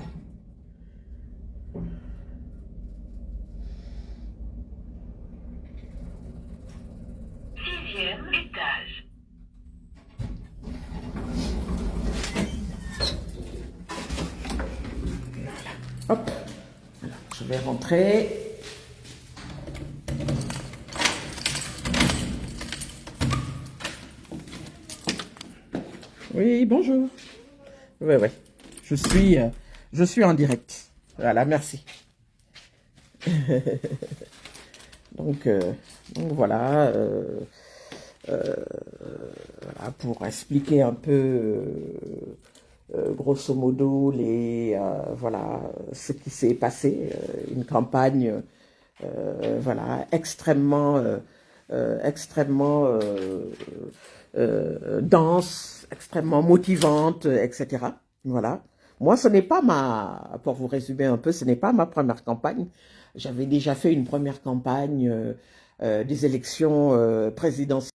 C: Sixième étage.
A: Hop. Alors, je vais rentrer. Oui, bonjour. Oui, oui. Je suis en direct. Voilà, merci. donc voilà, voilà, pour expliquer un peu, grosso modo, voilà, ce qui s'est passé. Une campagne, voilà, extrêmement dense, extrêmement motivante, etc. Voilà. Moi, ce n'est pas pour vous résumer un peu, ce n'est pas ma première campagne. J'avais déjà fait une première campagne des élections présidentielles,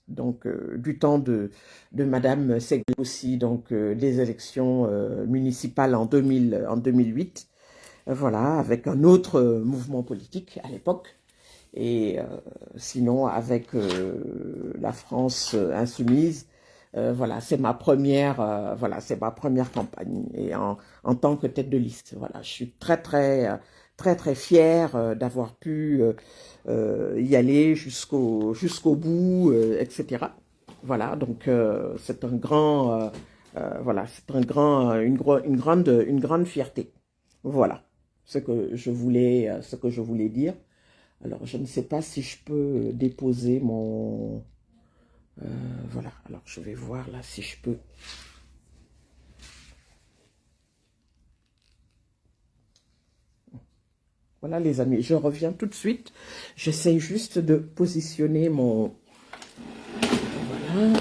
A: donc du temps de Madame Segel aussi, donc des élections municipales en 2008. Voilà, avec un autre mouvement politique à l'époque. Et sinon, avec la France Insoumise, voilà, c'est ma première campagne et en tant que tête de liste. Voilà, je suis très fière d'avoir pu y aller jusqu'au bout, etc. Voilà, donc c'est un grand, voilà, c'est une grande fierté. Voilà, ce que je voulais dire. Alors, je ne sais pas si je peux déposer mon... voilà, alors je vais voir là si je peux... Voilà les amis, je reviens tout de suite. J'essaie juste de positionner mon... Voilà.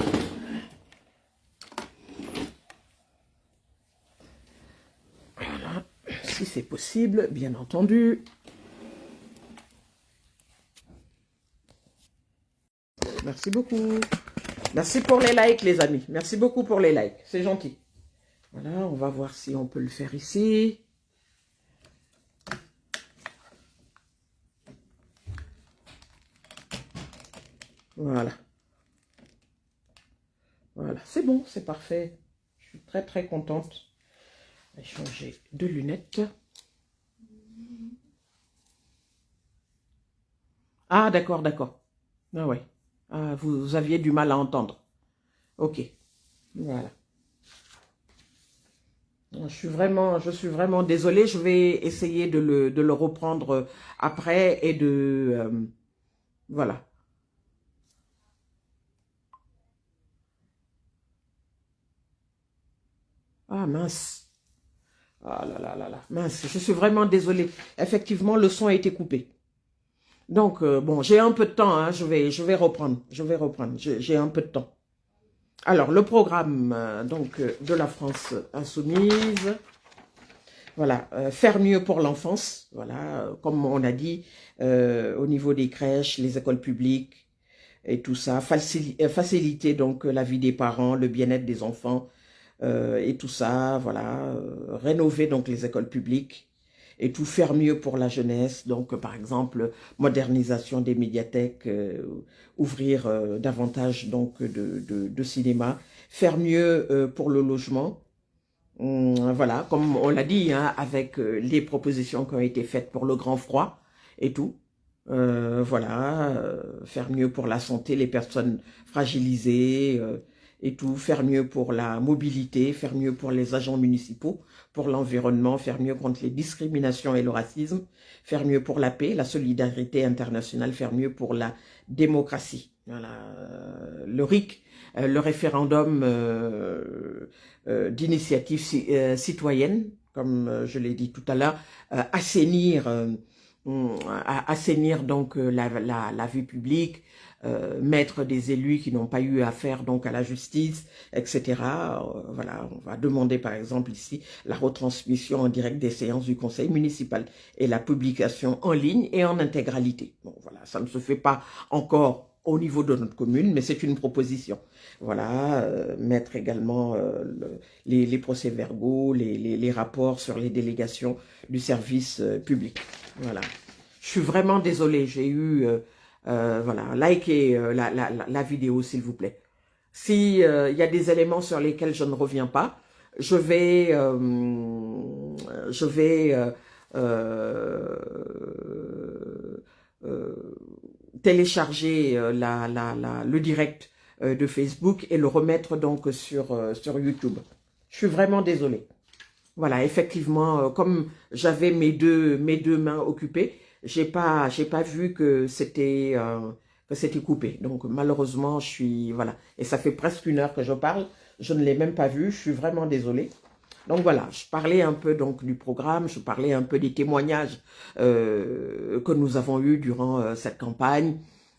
A: Voilà, si c'est possible, bien entendu. Merci beaucoup. Merci pour les likes, les amis. Merci beaucoup pour les likes. C'est gentil. Voilà, on va voir si on peut le faire ici. Voilà. Voilà, c'est bon, c'est parfait. Je suis très très contente. Je vais changer de lunettes. Ah, d'accord, d'accord. Ah ouais. Ah, vous aviez du mal à entendre. Ok, voilà. Je suis vraiment désolée. Je vais essayer de le reprendre après et voilà. Ah mince. Ah là là là là. Mince, je suis vraiment désolée. Effectivement, le son a été coupé. Donc, bon, j'ai un peu de temps, hein, je vais reprendre. Je vais reprendre. J'ai un peu de temps. Alors, le programme de la France insoumise. Voilà, faire mieux pour l'enfance, voilà, comme on a dit, au niveau des crèches, les écoles publiques et tout ça, faciliter donc la vie des parents, le bien-être des enfants et tout ça, voilà, rénover donc les écoles publiques et tout faire mieux pour la jeunesse, donc par exemple modernisation des médiathèques, ouvrir davantage donc de cinéma, faire mieux pour le logement. Voilà, comme on l'a dit, hein, avec les propositions qui ont été faites pour le grand froid et tout. Voilà, faire mieux pour la santé, les personnes fragilisées et tout, faire mieux pour la mobilité, faire mieux pour les agents municipaux, pour l'environnement, faire mieux contre les discriminations et le racisme, faire mieux pour la paix, la solidarité internationale, faire mieux pour la démocratie. Voilà, le RIC, le référendum d'initiative citoyenne, comme je l'ai dit tout à l'heure, assainir donc la vie publique, mettre des élus qui n'ont pas eu affaire donc à la justice, etc. Voilà, on va demander par exemple ici la retransmission en direct des séances du conseil municipal et la publication en ligne et en intégralité. Bon, voilà, ça ne se fait pas encore au niveau de notre commune, mais c'est une proposition. Voilà, mettre également les procès-verbaux, les rapports sur les délégations du service public. Voilà. Je suis vraiment désolée, j'ai eu... voilà, likez la vidéo, s'il vous plaît. Si il y a des éléments sur lesquels je ne reviens pas, je vais euh, euh, télécharger le direct de Facebook et le remettre donc sur YouTube. Je suis vraiment désolée. Voilà, effectivement, comme j'avais mes deux mains occupées, j'ai pas vu que c'était coupé. Donc malheureusement, je suis voilà, et ça fait presque 1 heure que je parle, je ne l'ai même pas vu. Je suis vraiment désolée. Donc voilà, je parlais un peu donc du programme, je parlais un peu des témoignages que nous avons eus durant cette campagne,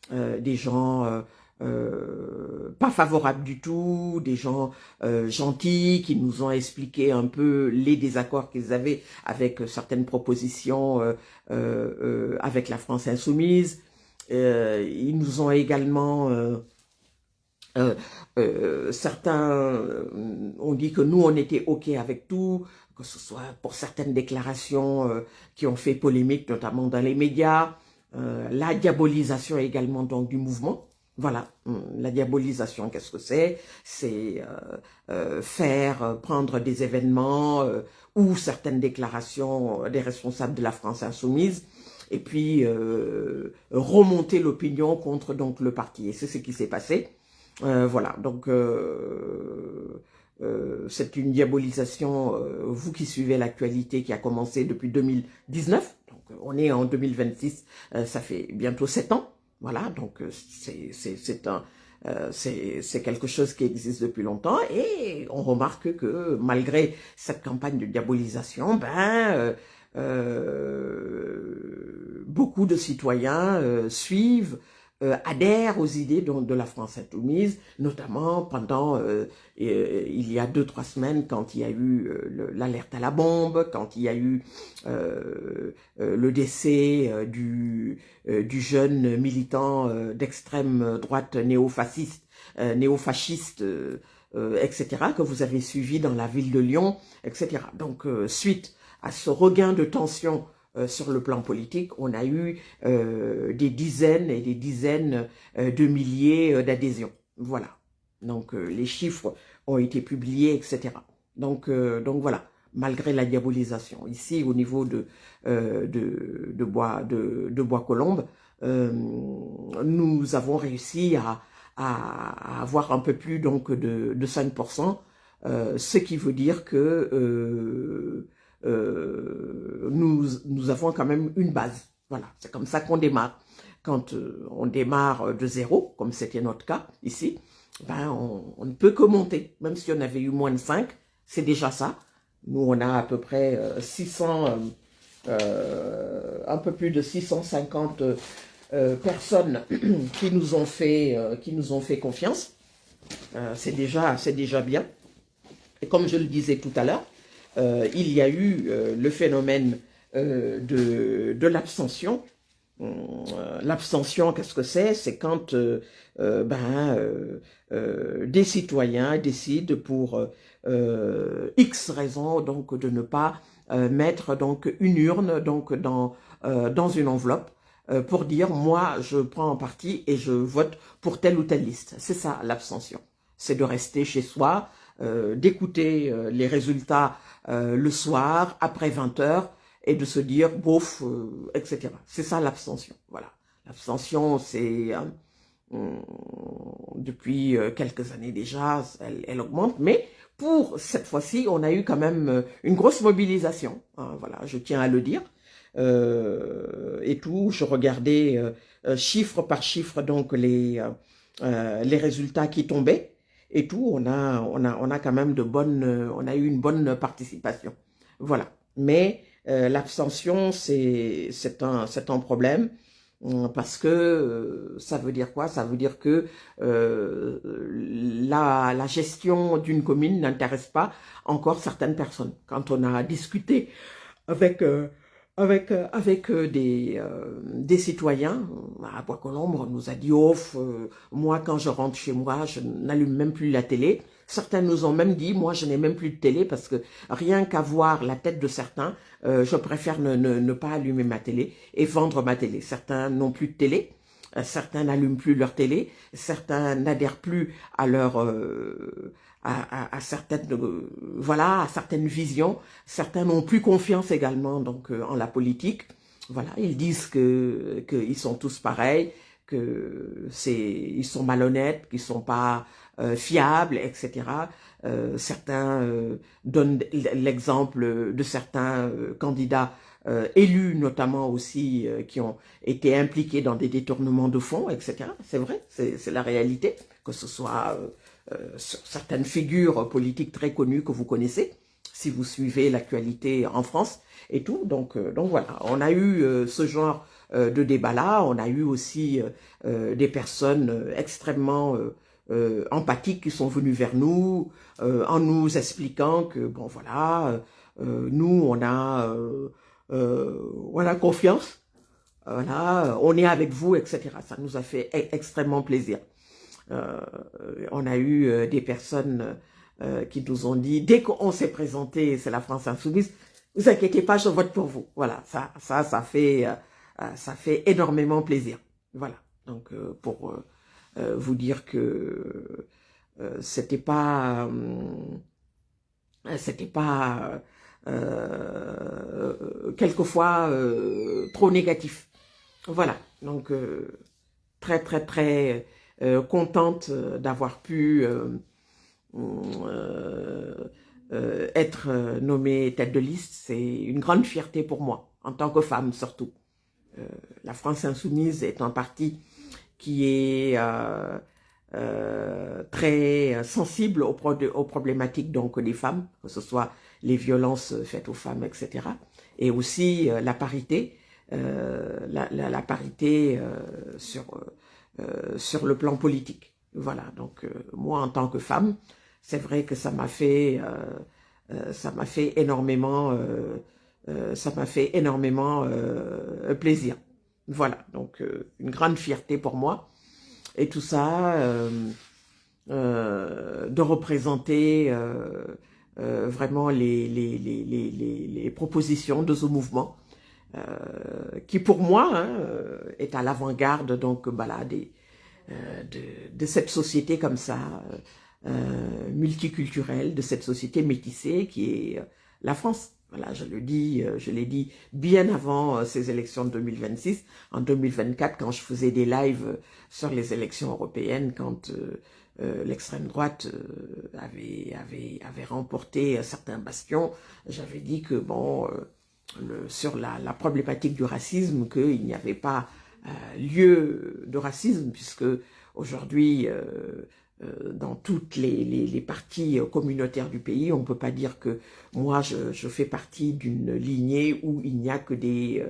A: des gens pas favorables du tout, des gens gentils qui nous ont expliqué un peu les désaccords qu'ils avaient avec certaines propositions avec la France insoumise. Ils nous ont également certains ont dit que nous on était ok avec tout, que ce soit pour certaines déclarations qui ont fait polémique, notamment dans les médias, la diabolisation également donc du mouvement. Voilà, la diabolisation, qu'est-ce que c'est? C'est prendre des événements ou certaines déclarations des responsables de la France insoumise et puis remonter l'opinion contre donc le parti. Et c'est ce qui s'est passé. Voilà, donc c'est une diabolisation, vous qui suivez l'actualité, qui a commencé depuis 2019, donc on est en 2026, ça fait bientôt 7 ans, voilà, donc c'est quelque chose qui existe depuis longtemps, et on remarque que malgré cette campagne de diabolisation, beaucoup de citoyens suivent, adhèrent aux idées de la France insoumise, notamment pendant, il y a 2-3 semaines, quand il y a eu l'alerte à la bombe, quand il y a eu le décès du jeune militant d'extrême droite néofasciste, etc., que vous avez suivi dans la ville de Lyon, etc. Donc, suite à ce regain de tension sur le plan politique, on a eu des dizaines et des dizaines de milliers d'adhésions. Voilà. Donc, les chiffres ont été publiés, etc. Donc voilà, malgré la diabolisation. Ici, au niveau de Bois-Colombes, nous avons réussi à avoir un peu plus donc de 5%, ce qui veut dire que nous avons quand même une base. Voilà, c'est comme ça qu'on démarre. Quand on démarre de zéro, comme c'était notre cas ici, ben on ne peut que monter. Même si on avait eu moins de 5, c'est déjà ça. Nous, on a à peu près 600, un peu plus de 650 personnes qui nous ont fait confiance. C'est déjà bien. Et comme je le disais tout à l'heure, il y a eu le phénomène de l'abstention. L'abstention, qu'est-ce que c'est? C'est quand des citoyens décident pour X raisons donc de ne pas mettre donc une urne donc dans une enveloppe pour dire moi je prends en parti et je vote pour telle ou telle liste. C'est ça l'abstention. C'est de rester chez soi, d'écouter les résultats le soir après 20 heures et de se dire bof, etc. C'est ça l'abstention. Voilà. L'abstention, c'est depuis quelques années déjà, elle augmente, mais pour cette fois-ci, on a eu quand même une grosse mobilisation. Hein, voilà, je tiens à le dire. Et tout, je regardais chiffre par chiffre donc les résultats qui tombaient et tout. On a quand même on a eu une bonne participation. Voilà. Mais l'abstention, c'est un problème. Parce que ça veut dire quoi? Ça veut dire que la gestion d'une commune n'intéresse pas encore certaines personnes. Quand on a discuté avec des citoyens, à Bois-Colombes, on nous a dit oh, moi quand je rentre chez moi, je n'allume même plus la télé. Certains nous ont même dit, moi je n'ai même plus de télé parce que rien qu'à voir la tête de certains, je préfère ne pas allumer ma télé et vendre ma télé. Certains n'ont plus de télé, certains n'allument plus leur télé, certains n'adhèrent plus à leur à certaines voilà à certaines visions. Certains n'ont plus confiance également donc en la politique. Voilà, ils disent que ils sont tous pareils, que ils sont malhonnêtes, qu'ils sont pas fiables, etc. Certains donnent l'exemple de certains candidats élus notamment aussi qui ont été impliqués dans des détournements de fonds, etc. C'est vrai, c'est la réalité, que ce soit sur certaines figures politiques très connues que vous connaissez, si vous suivez l'actualité en France et tout. Donc voilà, on a eu ce genre de débat-là. On a eu aussi des personnes extrêmement empathiques qui sont venues vers nous en nous expliquant que bon voilà, nous on a confiance, voilà, on est avec vous, etc. Ça nous a fait extrêmement plaisir. On a eu des personnes qui nous ont dit, dès qu'on s'est présenté, c'est la France Insoumise, vous inquiétez pas, je vote pour vous. Voilà, ça fait énormément plaisir. Voilà, donc pour vous dire que c'était pas quelquefois trop négatif. Voilà, donc très contente d'avoir pu être nommée tête de liste. C'est une grande fierté pour moi, en tant que femme surtout. La France Insoumise est un parti qui est très sensible aux problématiques donc des femmes, que ce soit les violences faites aux femmes, etc. Et aussi la parité, la parité sur le plan politique. Voilà, donc moi en tant que femme, c'est vrai que ça m'a fait énormément plaisir. Voilà, donc une grande fierté pour moi. Et tout ça de représenter vraiment les propositions de ce mouvement qui pour moi est à l'avant-garde donc voilà, de cette société comme ça, multiculturelle, de cette société métissée qui est la France. Voilà, je l'ai dit bien avant ces élections de 2026, en 2024, quand je faisais des lives sur les élections européennes, quand l'extrême droite avait remporté certains bastions, j'avais dit que bon, sur la problématique du racisme, qu'il n'y avait pas lieu de racisme, puisque aujourd'hui, dans toutes les parties communautaires du pays, on ne peut pas dire que moi je fais partie d'une lignée où il n'y a que des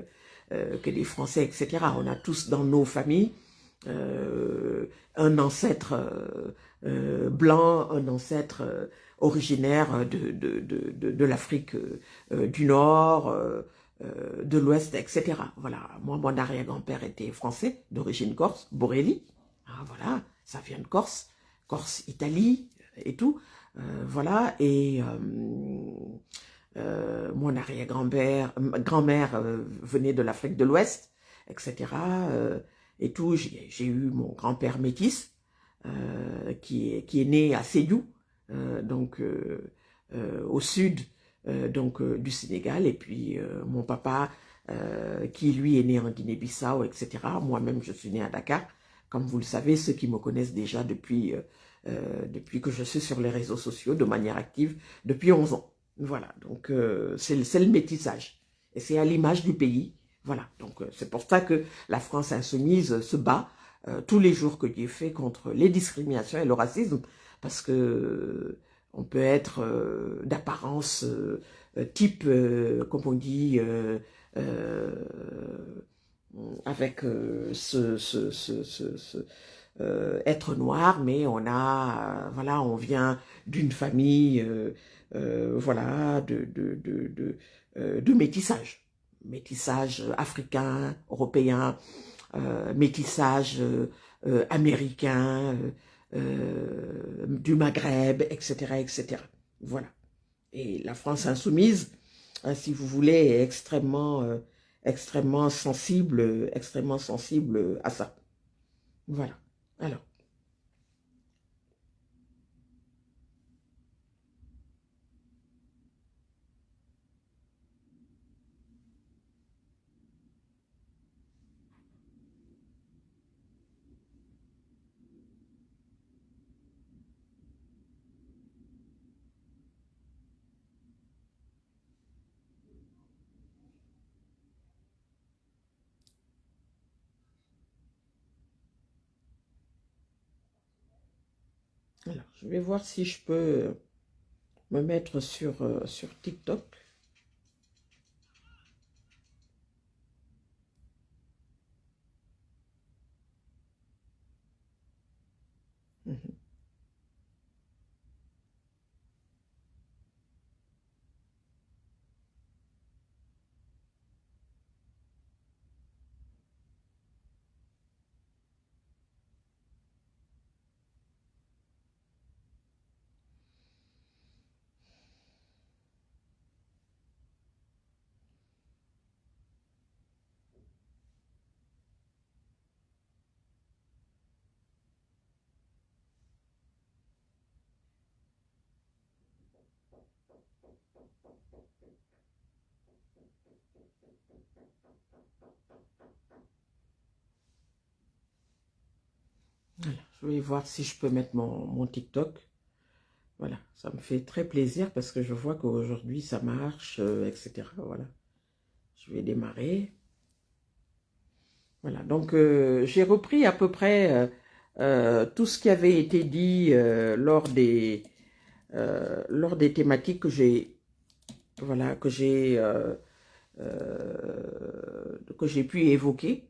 A: Français, etc. On a tous dans nos familles un ancêtre blanc, un ancêtre originaire de l'Afrique du Nord, de l'Ouest, etc. Voilà, moi mon arrière-grand-père était français, d'origine corse, Borelli, ah, voilà, ça vient de Corse, Corse, Italie et tout, voilà, et mon arrière-grand-mère venait de l'Afrique de l'Ouest, etc. Et tout, j'ai eu mon grand-père métis, qui est né à Sédhiou, donc au sud du Sénégal, et puis mon papa qui lui est né en Guinée-Bissau, etc. Moi-même, je suis née à Dakar. Comme vous le savez, ceux qui me connaissent déjà depuis que je suis sur les réseaux sociaux de manière active, depuis 11 ans. Voilà, donc c'est le métissage. Et c'est à l'image du pays. Voilà, donc c'est pour ça que la France insoumise se bat tous les jours que Dieu fait contre les discriminations et le racisme, parce que on peut être d'apparence type, comme on dit, avec être noir, mais on a, voilà, on vient d'une famille, voilà, de métissage. Métissage africain, européen, métissage américain, du Maghreb, etc., etc. Voilà. Et la France insoumise, si vous voulez, est extrêmement sensible à ça. Voilà. Alors. Alors, je vais voir si je peux me mettre sur TikTok. Mhm. Voilà, je vais voir si je peux mettre mon TikTok. Voilà, ça me fait très plaisir parce que je vois qu'aujourd'hui ça marche, etc. Voilà, je vais démarrer. Voilà, donc j'ai repris à peu près tout ce qui avait été dit lors des thématiques que j'ai, voilà, que j'ai pu évoquer,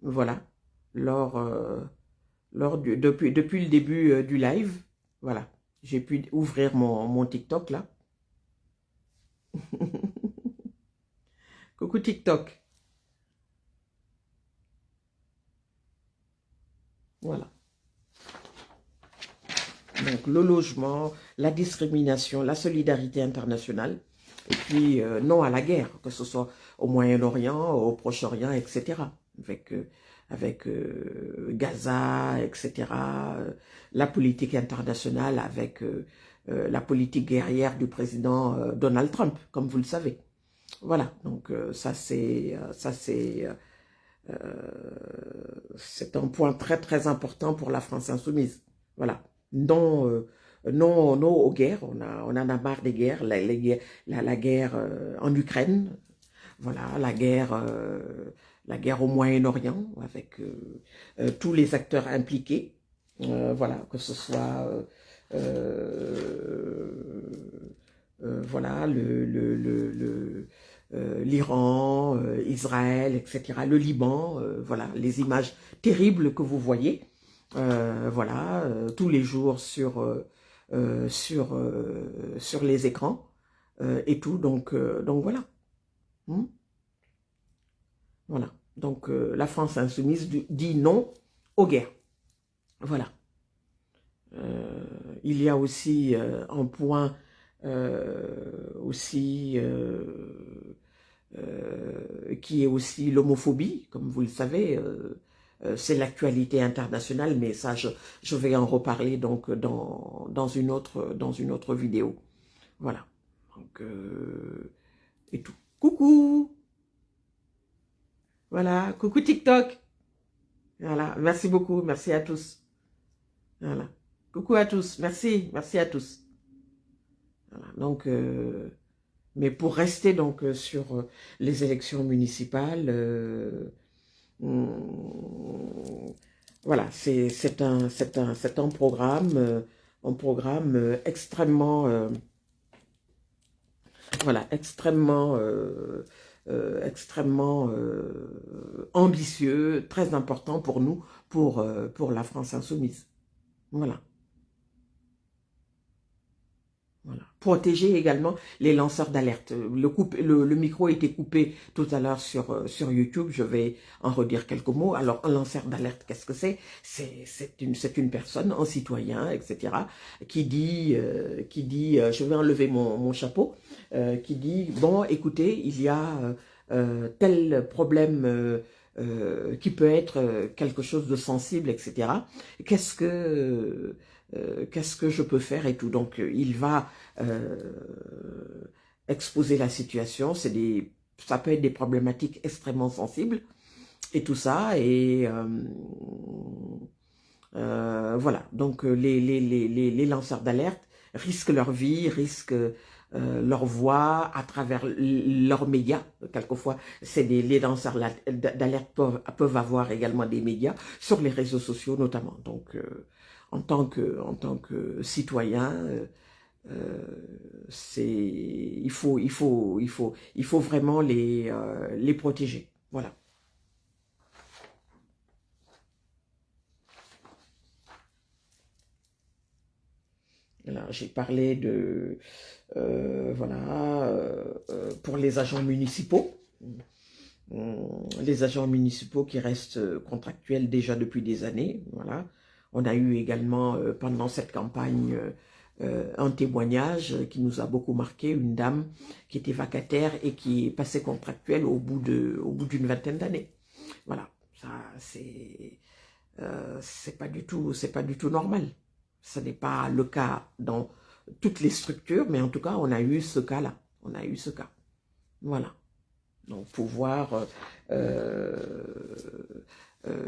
A: voilà, depuis le début du live, voilà, j'ai pu ouvrir mon TikTok là. Coucou TikTok. Voilà. Donc le logement, la discrimination, la solidarité internationale, et puis non à la guerre, que ce soit au Moyen-Orient, au Proche-Orient, etc. Avec Gaza, etc. La politique internationale avec la politique guerrière du président Donald Trump, comme vous le savez. Voilà, donc c'est un point très très important pour la France insoumise. Voilà, non, non aux guerres, on en a marre des guerres, la guerre en Ukraine, voilà, la guerre au Moyen-Orient avec tous les acteurs impliqués, voilà, que ce soit voilà, l'Iran, Israël, etc., le Liban, voilà, les images terribles que vous voyez, voilà, tous les jours sur les écrans et tout, donc voilà. Hmm. Voilà, donc la France insoumise dit non aux guerres. Voilà. Il y a aussi un point aussi qui est aussi l'homophobie, comme vous le savez, c'est l'actualité internationale, mais ça, je vais en reparler donc dans une autre vidéo. Voilà. Donc, et tout. Coucou! Voilà. Coucou TikTok! Voilà. Merci beaucoup. Merci à tous. Voilà. Coucou à tous. Merci. Merci à tous. Voilà. Donc, mais pour rester donc sur les élections municipales, voilà, c'est un programme extrêmement, voilà, extrêmement ambitieux, très important pour nous, pour la France insoumise. Voilà. Voilà. Protéger également les lanceurs d'alerte. Le micro a été coupé tout à l'heure sur YouTube. Je vais en redire quelques mots. Alors, un lanceur d'alerte, qu'est-ce que c'est? C'est une personne, un citoyen, etc., qui dit, je vais enlever mon chapeau, qui dit, bon, écoutez, il y a tel problème qui peut être quelque chose de sensible, etc. Qu'est-ce que je peux faire et tout. Donc, il va exposer la situation. Ça peut être des problématiques extrêmement sensibles et tout ça. Et voilà. Donc, les lanceurs d'alerte risquent leur vie, risquent leur voix à travers leurs médias. Quelquefois, les lanceurs d'alerte peuvent avoir également des médias sur les réseaux sociaux notamment. Donc, en tant que citoyen, il faut vraiment les protéger. Voilà. J'ai parlé de voilà pour les agents municipaux. Les agents municipaux qui restent contractuels déjà depuis des années. Voilà. On a eu également pendant cette campagne un témoignage qui nous a beaucoup marqué, une dame qui était vacataire et qui est passée contractuelle au bout d'une vingtaine d'années. Voilà, ça c'est pas du tout normal. Ce n'est pas le cas dans toutes les structures, mais en tout cas, on a eu ce cas-là. On a eu ce cas. Voilà. Donc, pouvoir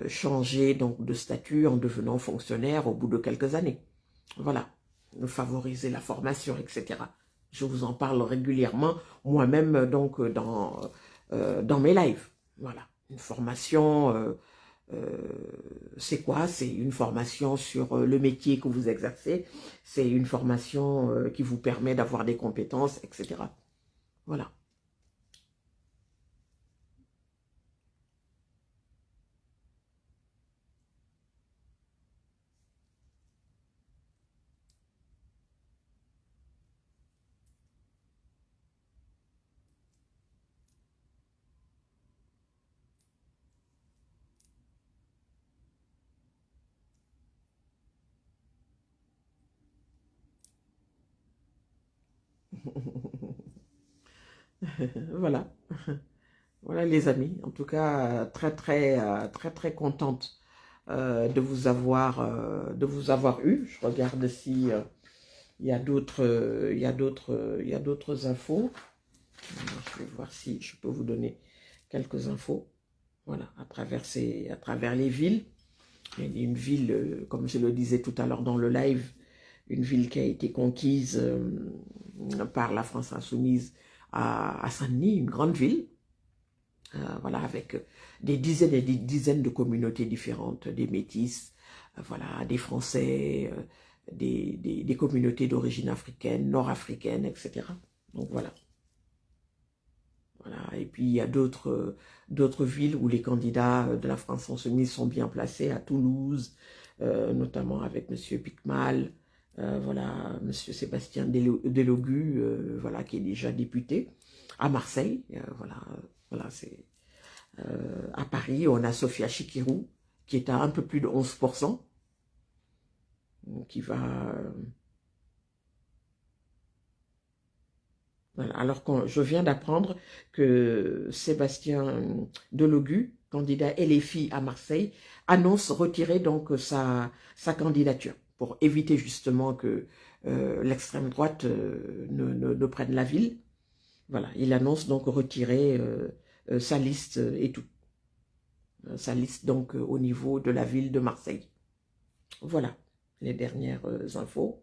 A: changer donc, de statut en devenant fonctionnaire au bout de quelques années. Voilà. Favoriser la formation, etc. Je vous en parle régulièrement, moi-même, donc, dans mes lives. Voilà. Une formation, c'est quoi? C'est une formation sur le métier que vous exercez. C'est une formation qui vous permet d'avoir des compétences, etc. Voilà. Voilà. Voilà les amis. En tout cas, très contente de vous avoir eu. Je regarde si il y a d'autres infos. Je vais voir si je peux vous donner quelques infos. Voilà, à travers les villes. Il y a une ville, comme je le disais tout à l'heure dans le live, une ville qui a été conquise par la France insoumise à Saint-Denis, une grande ville. Voilà, avec des dizaines et des dizaines de communautés différentes, des métis, voilà, des Français, des communautés d'origine africaine, nord-africaine, etc. Donc voilà. Voilà. Et puis il y a d'autres villes où les candidats de la France insoumise sont bien placés, à Toulouse, notamment avec M. Picmal, voilà, M. Sébastien Delogu, voilà, qui est déjà député, à Marseille, voilà, c'est... à Paris, on a Sophia Chikirou, qui est à un peu plus de 11%, qui va... Voilà. Alors que je viens d'apprendre que Sébastien Delogu, candidat LFI à Marseille, annonce retirer donc sa candidature pour éviter justement que l'extrême droite ne prenne la ville. Voilà, il annonce donc retirer sa liste et tout. Sa liste donc au niveau de la ville de Marseille. Voilà les dernières infos.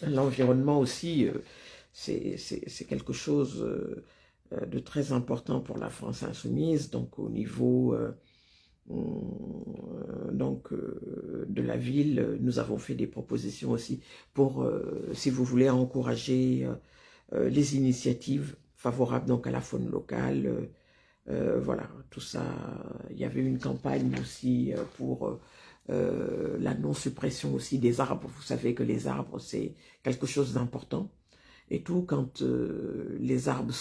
A: L'environnement aussi, c'est quelque chose de très important pour la France insoumise, donc au niveau de la ville, nous avons fait des propositions aussi pour, si vous voulez, encourager les initiatives favorables donc à la faune locale, voilà, tout ça. Il y avait une campagne aussi pour la non-suppression aussi des arbres. Vous savez que les arbres, c'est quelque chose d'important. Et tout, quand les arbres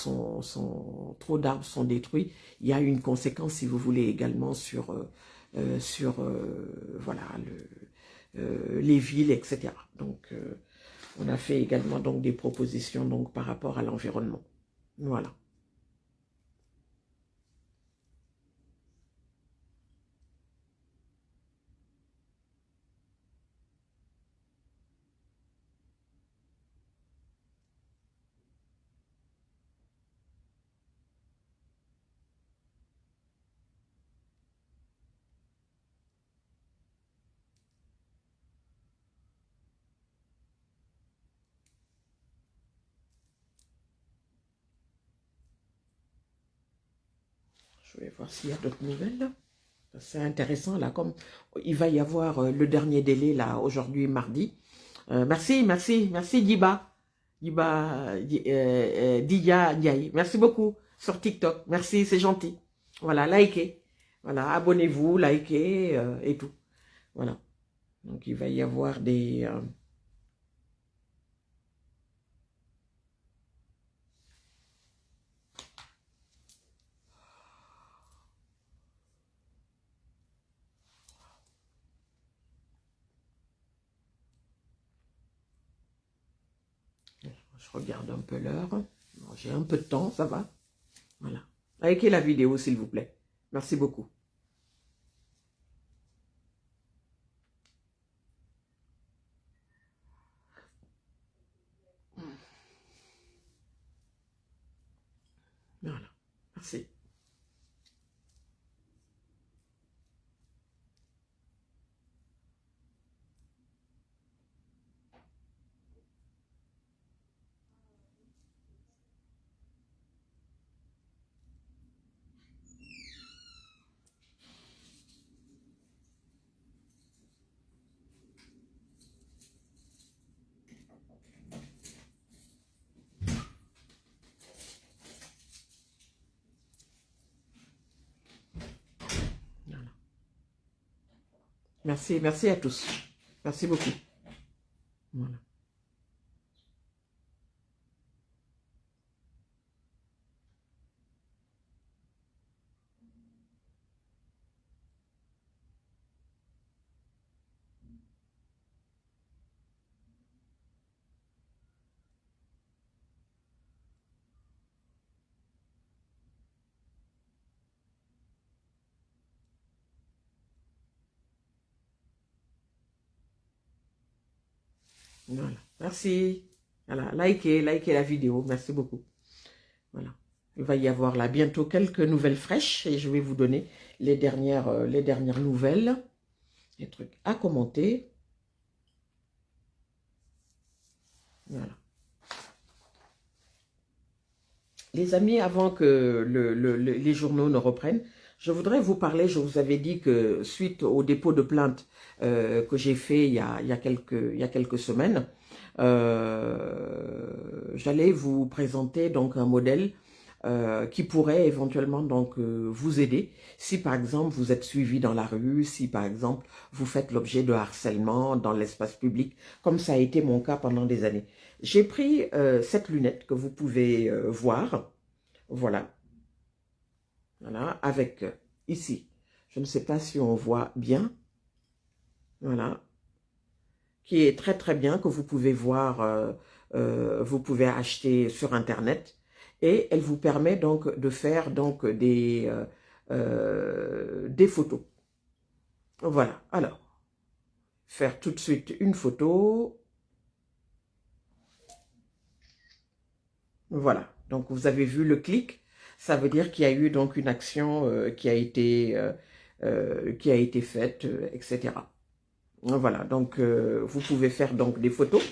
A: trop d'arbres sont détruits, il y a une conséquence, si vous voulez, également sur voilà, les villes, etc. Donc, on a fait également donc des propositions donc par rapport à l'environnement. Voilà. Je vais voir s'il y a d'autres nouvelles. C'est intéressant, là, comme il va y avoir le dernier délai, là, aujourd'hui, mardi. Merci, Diba. Diya Ndiaye. Merci beaucoup sur TikTok. Merci, c'est gentil. Voilà, likez. Voilà, abonnez-vous, likez et tout. Voilà. Donc, il va y avoir des... je regarde un peu l'heure. J'ai un peu de temps, ça va. Voilà. Likez la vidéo, s'il vous plaît. Merci beaucoup. Voilà. Merci. Merci, merci à tous. Merci beaucoup. Voilà. Voilà. Merci. Voilà. Likez la vidéo. Merci beaucoup. Voilà. Il va y avoir là bientôt quelques nouvelles fraîches et je vais vous donner les dernières nouvelles, les trucs à commenter. Voilà. Les amis, avant que les journaux ne reprennent, je voudrais vous parler, je vous avais dit que suite au dépôt de plainte que j'ai fait il y a quelques semaines, j'allais vous présenter donc un modèle qui pourrait éventuellement donc vous aider si par exemple vous êtes suivi dans la rue, si par exemple vous faites l'objet de harcèlement dans l'espace public, comme ça a été mon cas pendant des années. J'ai pris cette lunette que vous pouvez voir, voilà, avec ici, je ne sais pas si on voit bien, voilà, qui est très très bien, que vous pouvez voir, vous pouvez acheter sur internet, et elle vous permet donc de faire donc des photos. Voilà, alors, faire tout de suite une photo. Voilà, donc vous avez vu le clic, ça veut dire qu'il y a eu donc une action qui a été faite, etc. Voilà, donc vous pouvez faire donc des photos,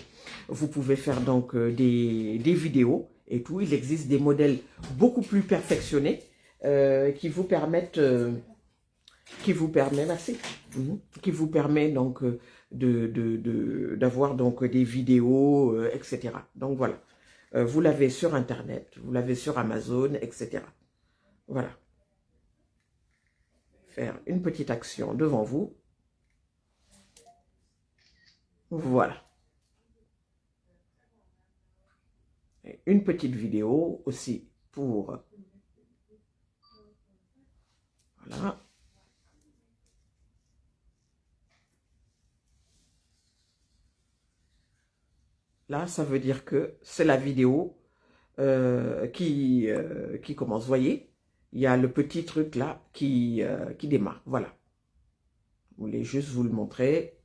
A: vous pouvez faire donc des vidéos et tout. Il existe des modèles beaucoup plus perfectionnés qui vous permettent, merci, qui vous permet donc d'avoir donc des vidéos, etc. Donc voilà. Vous l'avez sur Internet, vous l'avez sur Amazon, etc. Voilà. Faire une petite action devant vous. Voilà. Et une petite vidéo aussi pour... Voilà. Là, ça veut dire que c'est la vidéo qui commence. Vous voyez, il y a le petit truc là qui démarre. Voilà. Je voulais juste vous le montrer.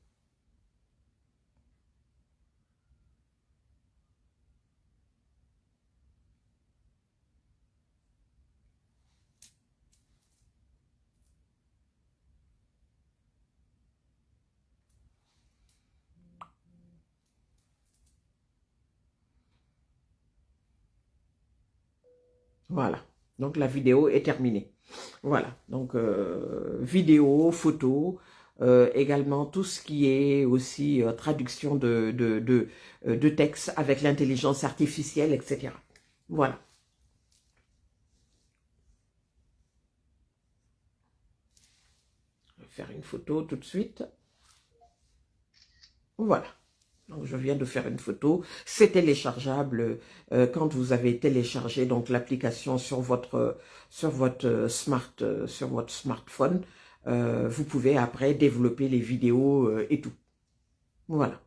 A: Voilà. Donc la vidéo est terminée. Voilà. Donc vidéo, photo, également tout ce qui est aussi traduction de texte avec l'intelligence artificielle, etc. Voilà. Je vais faire une photo tout de suite. Voilà. Donc, je viens de faire une photo. C'est téléchargeable quand vous avez téléchargé donc l'application sur votre smartphone. Vous pouvez après développer les vidéos et tout. Voilà.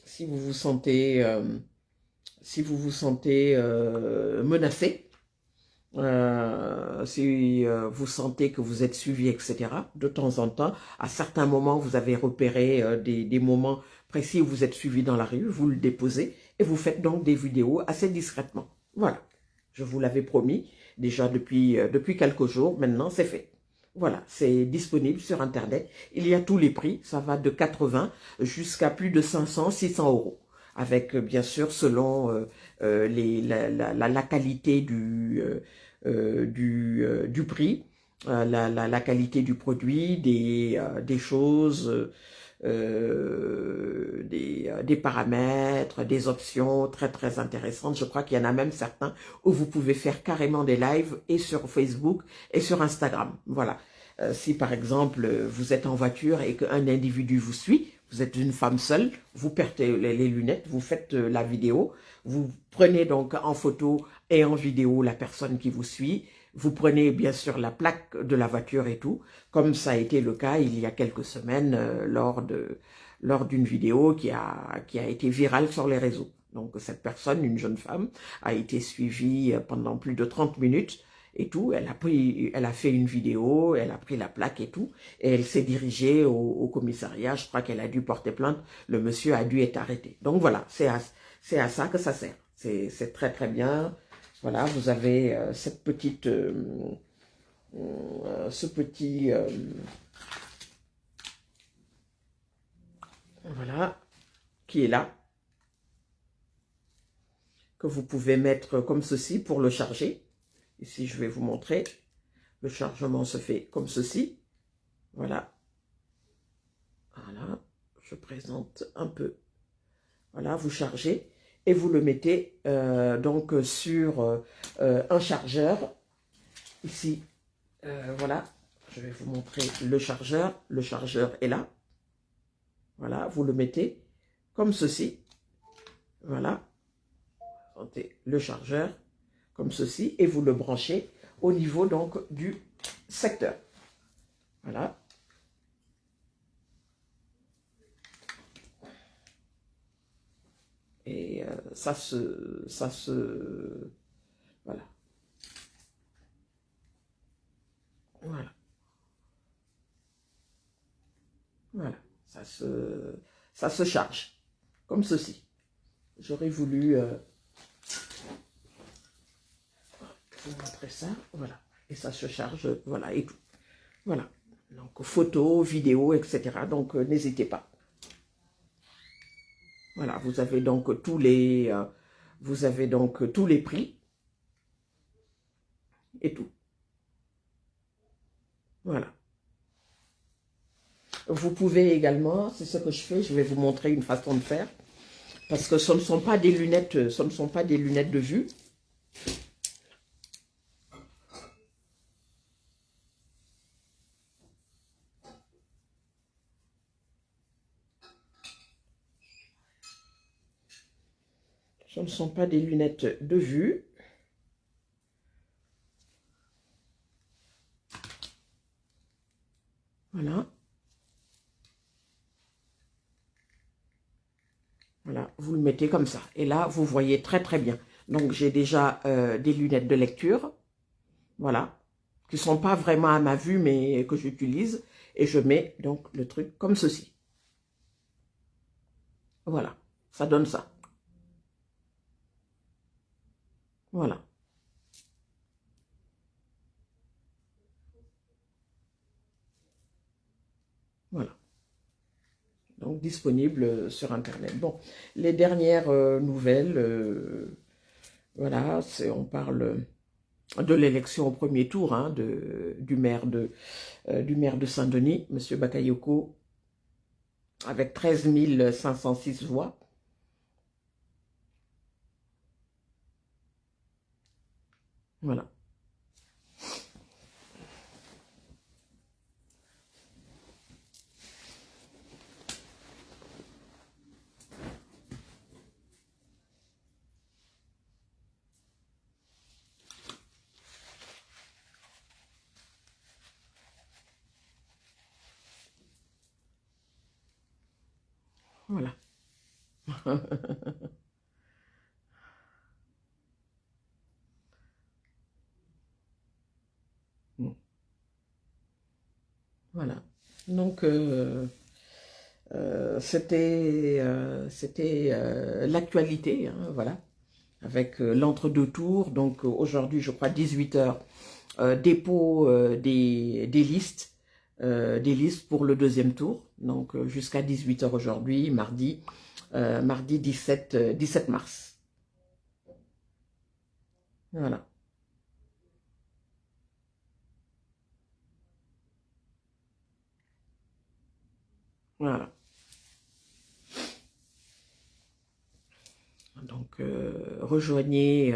A: Si vous vous sentez menacé, si vous sentez que vous êtes suivi, etc., de temps en temps, à certains moments, vous avez repéré des moments précis où vous êtes suivi dans la rue, vous le déposez et vous faites donc des vidéos assez discrètement. Voilà, je vous l'avais promis déjà depuis quelques jours, maintenant c'est fait. Voilà, c'est disponible sur Internet. Il y a tous les prix, ça va de 80 jusqu'à plus de 500, 600 euros. Avec, bien sûr, selon la qualité du prix, la qualité du produit, des choses, des paramètres, des options très très intéressantes. Je crois qu'il y en a même certains où vous pouvez faire carrément des lives et sur Facebook et sur Instagram. Voilà. Si par exemple vous êtes en voiture et qu'un individu vous suit, vous êtes une femme seule, vous perdez les lunettes, vous faites la vidéo, vous prenez donc en photo et en vidéo la personne qui vous suit, vous prenez bien sûr la plaque de la voiture et tout, comme ça a été le cas il y a quelques semaines lors d'une vidéo qui a été virale sur les réseaux. Donc cette personne, une jeune femme, a été suivie pendant plus de 30 minutes et tout. Elle a fait une vidéo, elle a pris la plaque et tout, et elle s'est dirigée au commissariat. Je crois qu'elle a dû porter plainte. Le monsieur a dû être arrêté. Donc voilà, c'est à ça que ça sert. C'est très très bien. Voilà, vous avez cette petite, ce petit, voilà, qui est là, que vous pouvez mettre comme ceci pour le charger. Ici, je vais vous montrer. Le chargement se fait comme ceci. Voilà. Voilà, je présente un peu. Voilà, vous chargez et vous le mettez donc sur un chargeur. Ici, voilà, je vais vous montrer le chargeur. Le chargeur est là. Voilà, vous le mettez comme ceci. Voilà, le chargeur comme ceci et vous le branchez au niveau donc du secteur. Voilà. Et voilà. Voilà. Voilà. Ça se charge. Comme ceci. J'aurais voulu vous montrer ça. Voilà. Et ça se charge. Voilà. Et tout. Voilà. Donc, photos, vidéos, etc. Donc, n'hésitez pas. Voilà. Vous avez donc tous les prix. Et tout. Voilà. Vous pouvez également, c'est ce que je fais, je vais vous montrer une façon de faire. Parce que ce ne sont pas des lunettes, de vue. Ce ne sont pas des lunettes de vue. Voilà. Voilà, vous le mettez comme ça. Et là, vous voyez très très bien. Donc, j'ai déjà des lunettes de lecture. Voilà. Qui ne sont pas vraiment à ma vue, mais que j'utilise. Et je mets donc le truc comme ceci. Voilà. Ça donne ça. Voilà. Voilà. Donc, disponible sur Internet. Bon, les dernières nouvelles, voilà, on parle de l'élection au premier tour hein, du maire de Saint-Denis, M. Bakayoko, avec 13 506 voix. Voilà. Voilà. Voilà. Donc, c'était l'actualité, hein, voilà, avec l'entre-deux tours. Donc, aujourd'hui, je crois, 18 heures, dépôt des listes pour le deuxième tour. Donc, jusqu'à 18 heures aujourd'hui, mardi 17 mars. Voilà. Voilà. Donc, rejoignez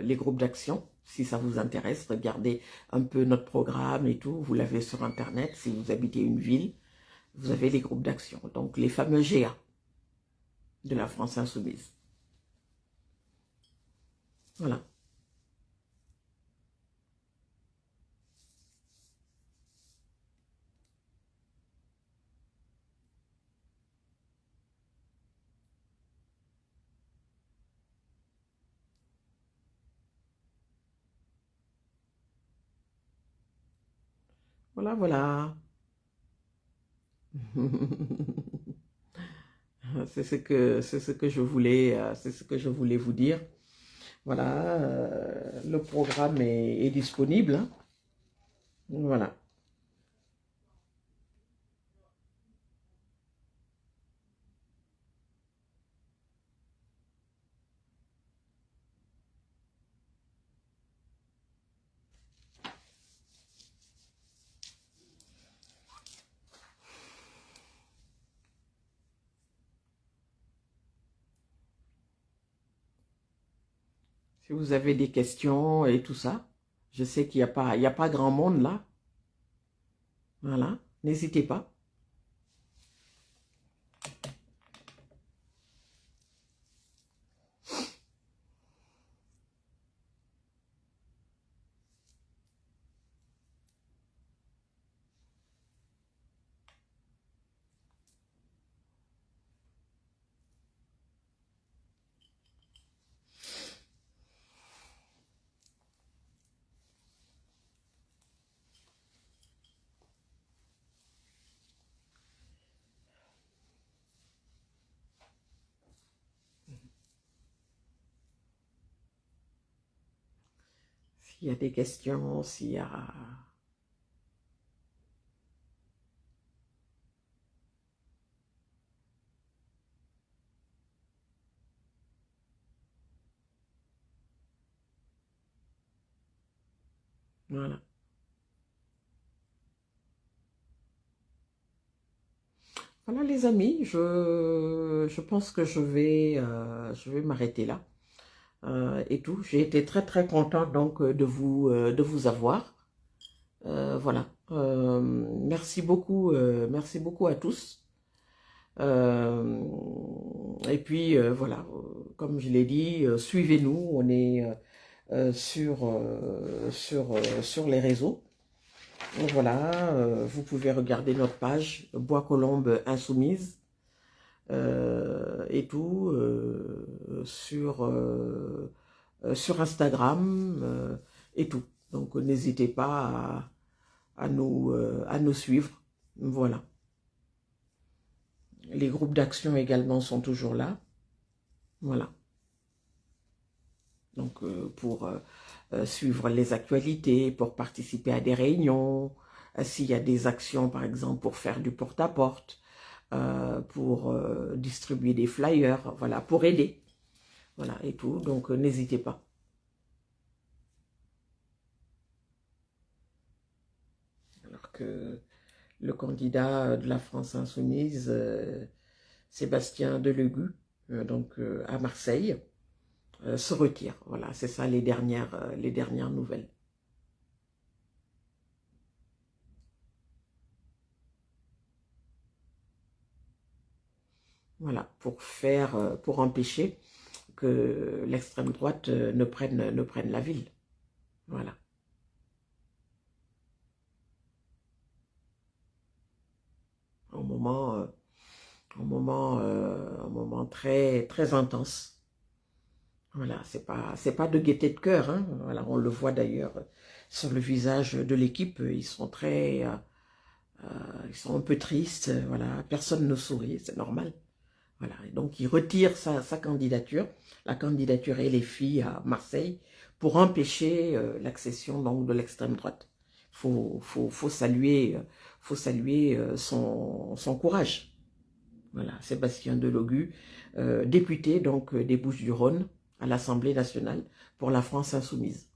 A: les groupes d'action si ça vous intéresse. Regardez un peu notre programme et tout. Vous l'avez sur Internet. Si vous habitez une ville, vous avez les groupes d'action. Donc, les fameux GA de la France Insoumise. Voilà. Voilà, voilà. C'est ce que je voulais, c'est ce que je voulais vous dire. Voilà, le programme est disponible, hein. Voilà. Si vous avez des questions et tout ça, je sais qu'il n'y a pas grand monde là. Voilà, n'hésitez pas. S'il y a des questions, s'il y a... Voilà. Voilà les amis, je pense que je vais m'arrêter là. Et tout. J'ai été très très contente donc de vous avoir. Voilà. Merci beaucoup à tous. Et puis voilà, comme je l'ai dit, suivez-nous. On est sur les réseaux. Voilà, vous pouvez regarder notre page Bois Colombes Insoumise et tout sur Instagram et tout. Donc n'hésitez pas à nous suivre. Voilà. Les groupes d'action également sont toujours là. Voilà. Donc pour suivre les actualités, pour participer à des réunions, s'il y a des actions par exemple pour faire du porte-à-porte, pour distribuer des flyers, voilà, pour aider. Voilà, et tout, donc n'hésitez pas. Alors que le candidat de la France Insoumise, Sébastien Delegu, donc à Marseille, se retire. Voilà, c'est ça les dernières nouvelles. Voilà, pour empêcher que l'extrême droite ne prenne la ville. Voilà. Un moment très très intense. Voilà, c'est pas de gaieté de cœur, hein. Voilà, on le voit d'ailleurs sur le visage de l'équipe, ils sont ils sont un peu tristes. Voilà, personne ne sourit, c'est normal. Voilà, et donc il retire sa candidature, la candidature LFI à Marseille, pour empêcher l'accession donc de l'extrême droite. Faut saluer son courage. Voilà, Sébastien Delegu, député donc des Bouches-du-Rhône à l'Assemblée nationale pour la France Insoumise.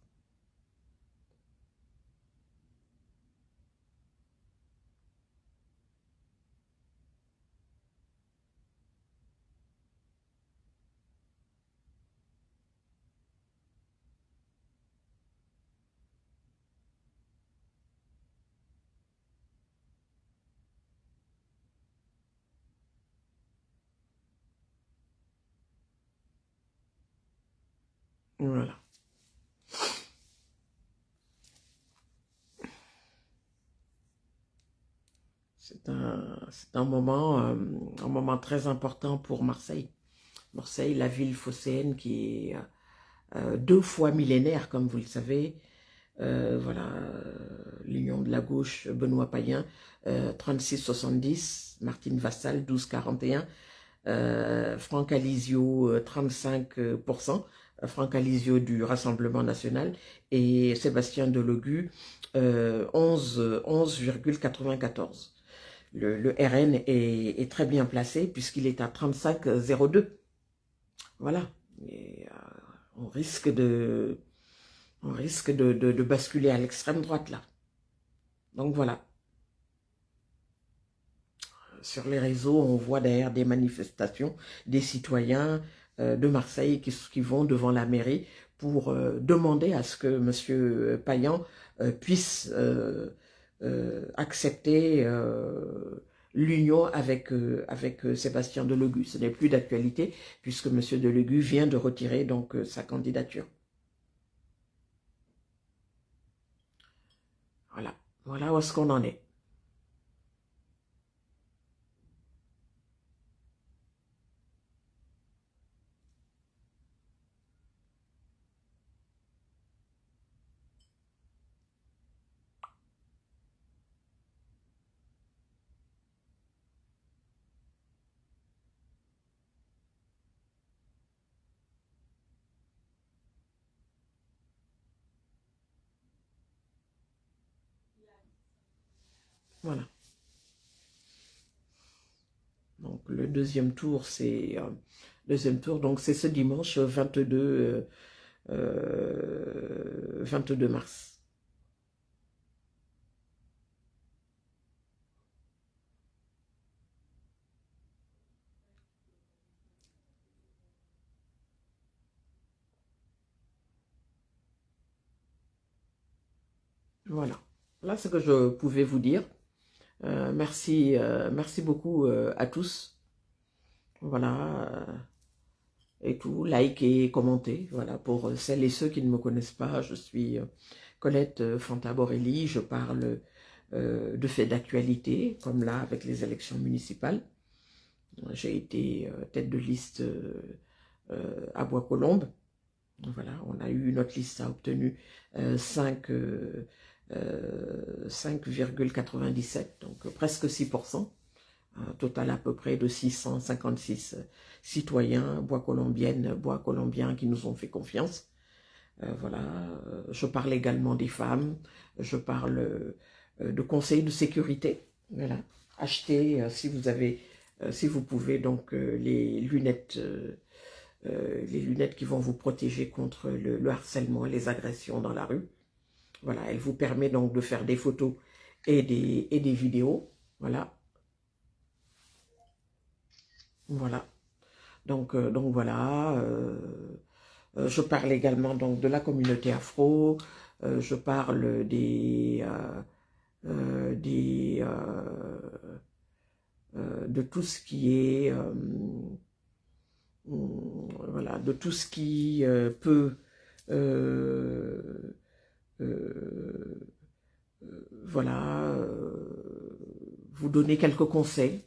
A: Voilà. C'est un moment très important pour Marseille. Marseille, la ville phocéenne qui est 2 fois millénaire, comme vous le savez. Voilà, l'Union de la gauche, Benoît Payen, 36,70, Martine Vassal, 12,41, Franck Alizio, 35%, Franck Alizio du Rassemblement National, et Sébastien Delogu, 11,94. Le RN est très bien placé puisqu'il est à 35,02. Voilà. Et, on risque de basculer à l'extrême droite là. Donc voilà. Sur les réseaux, on voit derrière des manifestations, des citoyens de Marseille qui vont devant la mairie pour demander à ce que M. Payan puisse accepter l'union avec Sébastien Delogu. Ce n'est plus d'actualité puisque M. Delogu vient de retirer donc sa candidature. Voilà, voilà où est-ce qu'on en est. Voilà. Donc le deuxième tour, c'est donc c'est ce dimanche 22 mars. Voilà. Voilà ce que je pouvais vous dire. Merci beaucoup à tous. Voilà. Et tout, likez, commentez. Voilà, pour celles et ceux qui ne me connaissent pas, je suis Colette Fanta-Borelli. Je parle de faits d'actualité, comme là avec les élections municipales. J'ai été tête de liste à Bois-Colombes. Voilà, on a eu, notre liste a obtenu 5,97, donc presque 6%. Un total à peu près de 656 citoyens bois-colombiens qui nous ont fait confiance. Voilà, je parle également des femmes, je parle de conseils de sécurité. Voilà, achetez si vous avez, si vous pouvez, donc les lunettes qui vont vous protéger contre le harcèlement, les agressions dans la rue. Voilà, elle vous permet donc de faire des photos et des vidéos. Voilà. Voilà. Donc voilà. Je parle également donc de la communauté afro. Je parle de tout ce qui est voilà, de tout ce qui peut voilà, vous donner quelques conseils,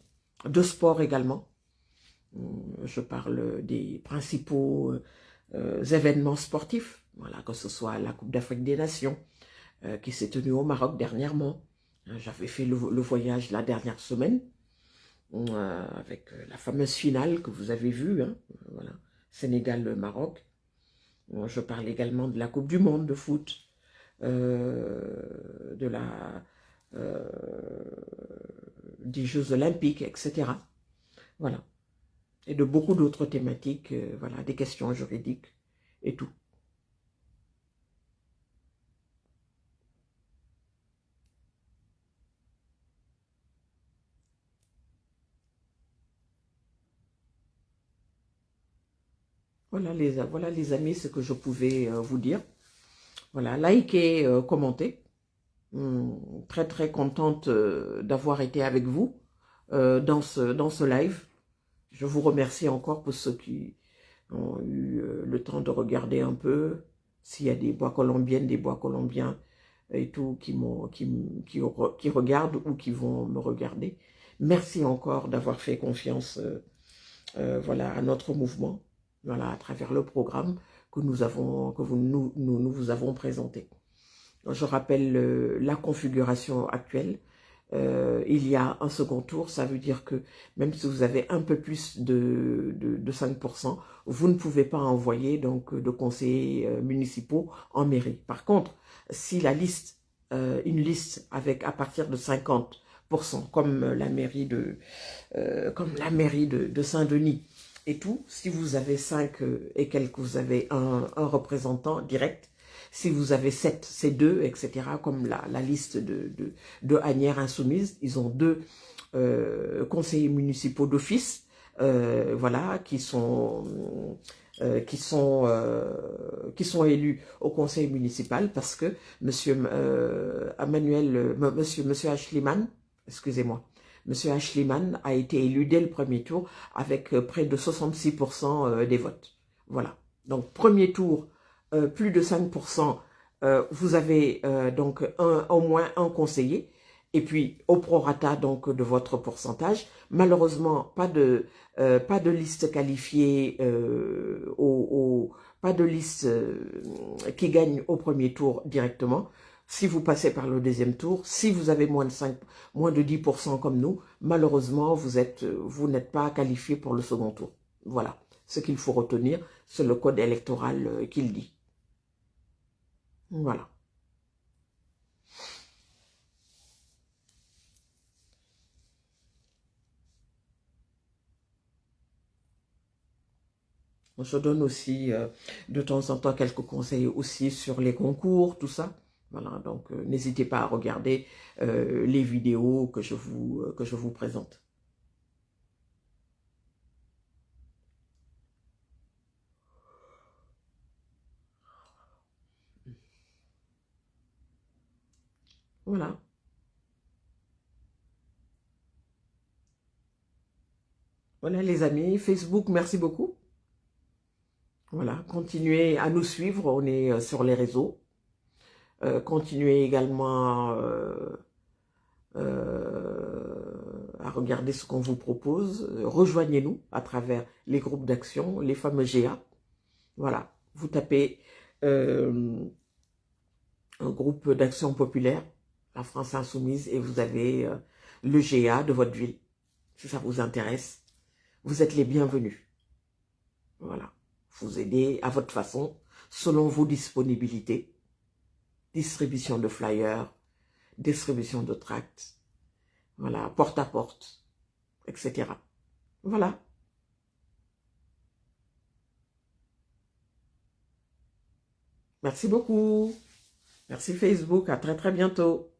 A: de sport également. Je parle des principaux événements sportifs, voilà, que ce soit la Coupe d'Afrique des Nations, qui s'est tenue au Maroc dernièrement. J'avais fait le voyage la dernière semaine, avec la fameuse finale que vous avez vue, hein, voilà, Sénégal-Maroc. Je parle également de la Coupe du Monde de foot, des Jeux Olympiques, etc. Voilà. Et de beaucoup d'autres thématiques, voilà, des questions juridiques et tout. Voilà les amis, ce que je pouvais vous dire. Voilà, likez, commentez. Très très contente d'avoir été avec vous dans ce live. Je vous remercie encore pour ceux ont eu le temps de regarder un peu s'il y a des bois colombiennes, des bois colombiens et tout qui regardent ou qui vont me regarder. Merci encore d'avoir fait confiance voilà, à notre mouvement, voilà, à travers le programme que nous vous avons présenté. Je rappelle la configuration actuelle. Il y a un second tour, ça veut dire que même si vous avez un peu plus de 5%, vous ne pouvez pas envoyer donc de conseillers municipaux en mairie. Par contre, si la liste, une liste avec à partir de 50%, comme la mairie de Saint-Denis et tout, si vous avez 5 et quelques, vous avez un représentant direct. Si vous avez 7, c'est 2, etc. Comme la liste de Asnières Insoumises, ils ont 2 conseillers municipaux d'office, voilà, qui sont élus au conseil municipal parce que monsieur Ashliman, excusez-moi, monsieur Ashliman a été élu dès le premier tour avec près de 66% des votes. Voilà. Donc premier tour, plus de 5%, vous avez donc au moins un conseiller, et puis au prorata donc de votre pourcentage. Malheureusement, pas de liste qualifiée, pas de liste qui gagne au premier tour directement. Si vous passez par le deuxième tour, si vous avez moins de 10% comme nous, malheureusement, vous n'êtes pas qualifié pour le second tour. Voilà. Ce qu'il faut retenir, c'est le code électoral qu'il dit. Voilà. Je donne aussi de temps en temps quelques conseils aussi sur les concours, tout ça. Voilà, donc n'hésitez pas à regarder les vidéos que je vous présente. Voilà. Voilà les amis, Facebook, merci beaucoup. Voilà, continuez à nous suivre, on est sur les réseaux. Continuez également à regarder ce qu'on vous propose. Rejoignez-nous à travers les groupes d'action, les fameux GA. Voilà, vous tapez un groupe d'action populaire, la France Insoumise, et vous avez le GA de votre ville. Si ça vous intéresse, vous êtes les bienvenus. Voilà, vous aidez à votre façon, selon vos disponibilités. Distribution de flyers, distribution de tracts, voilà, porte à porte, etc. Voilà. Merci beaucoup. Merci Facebook, à très très bientôt.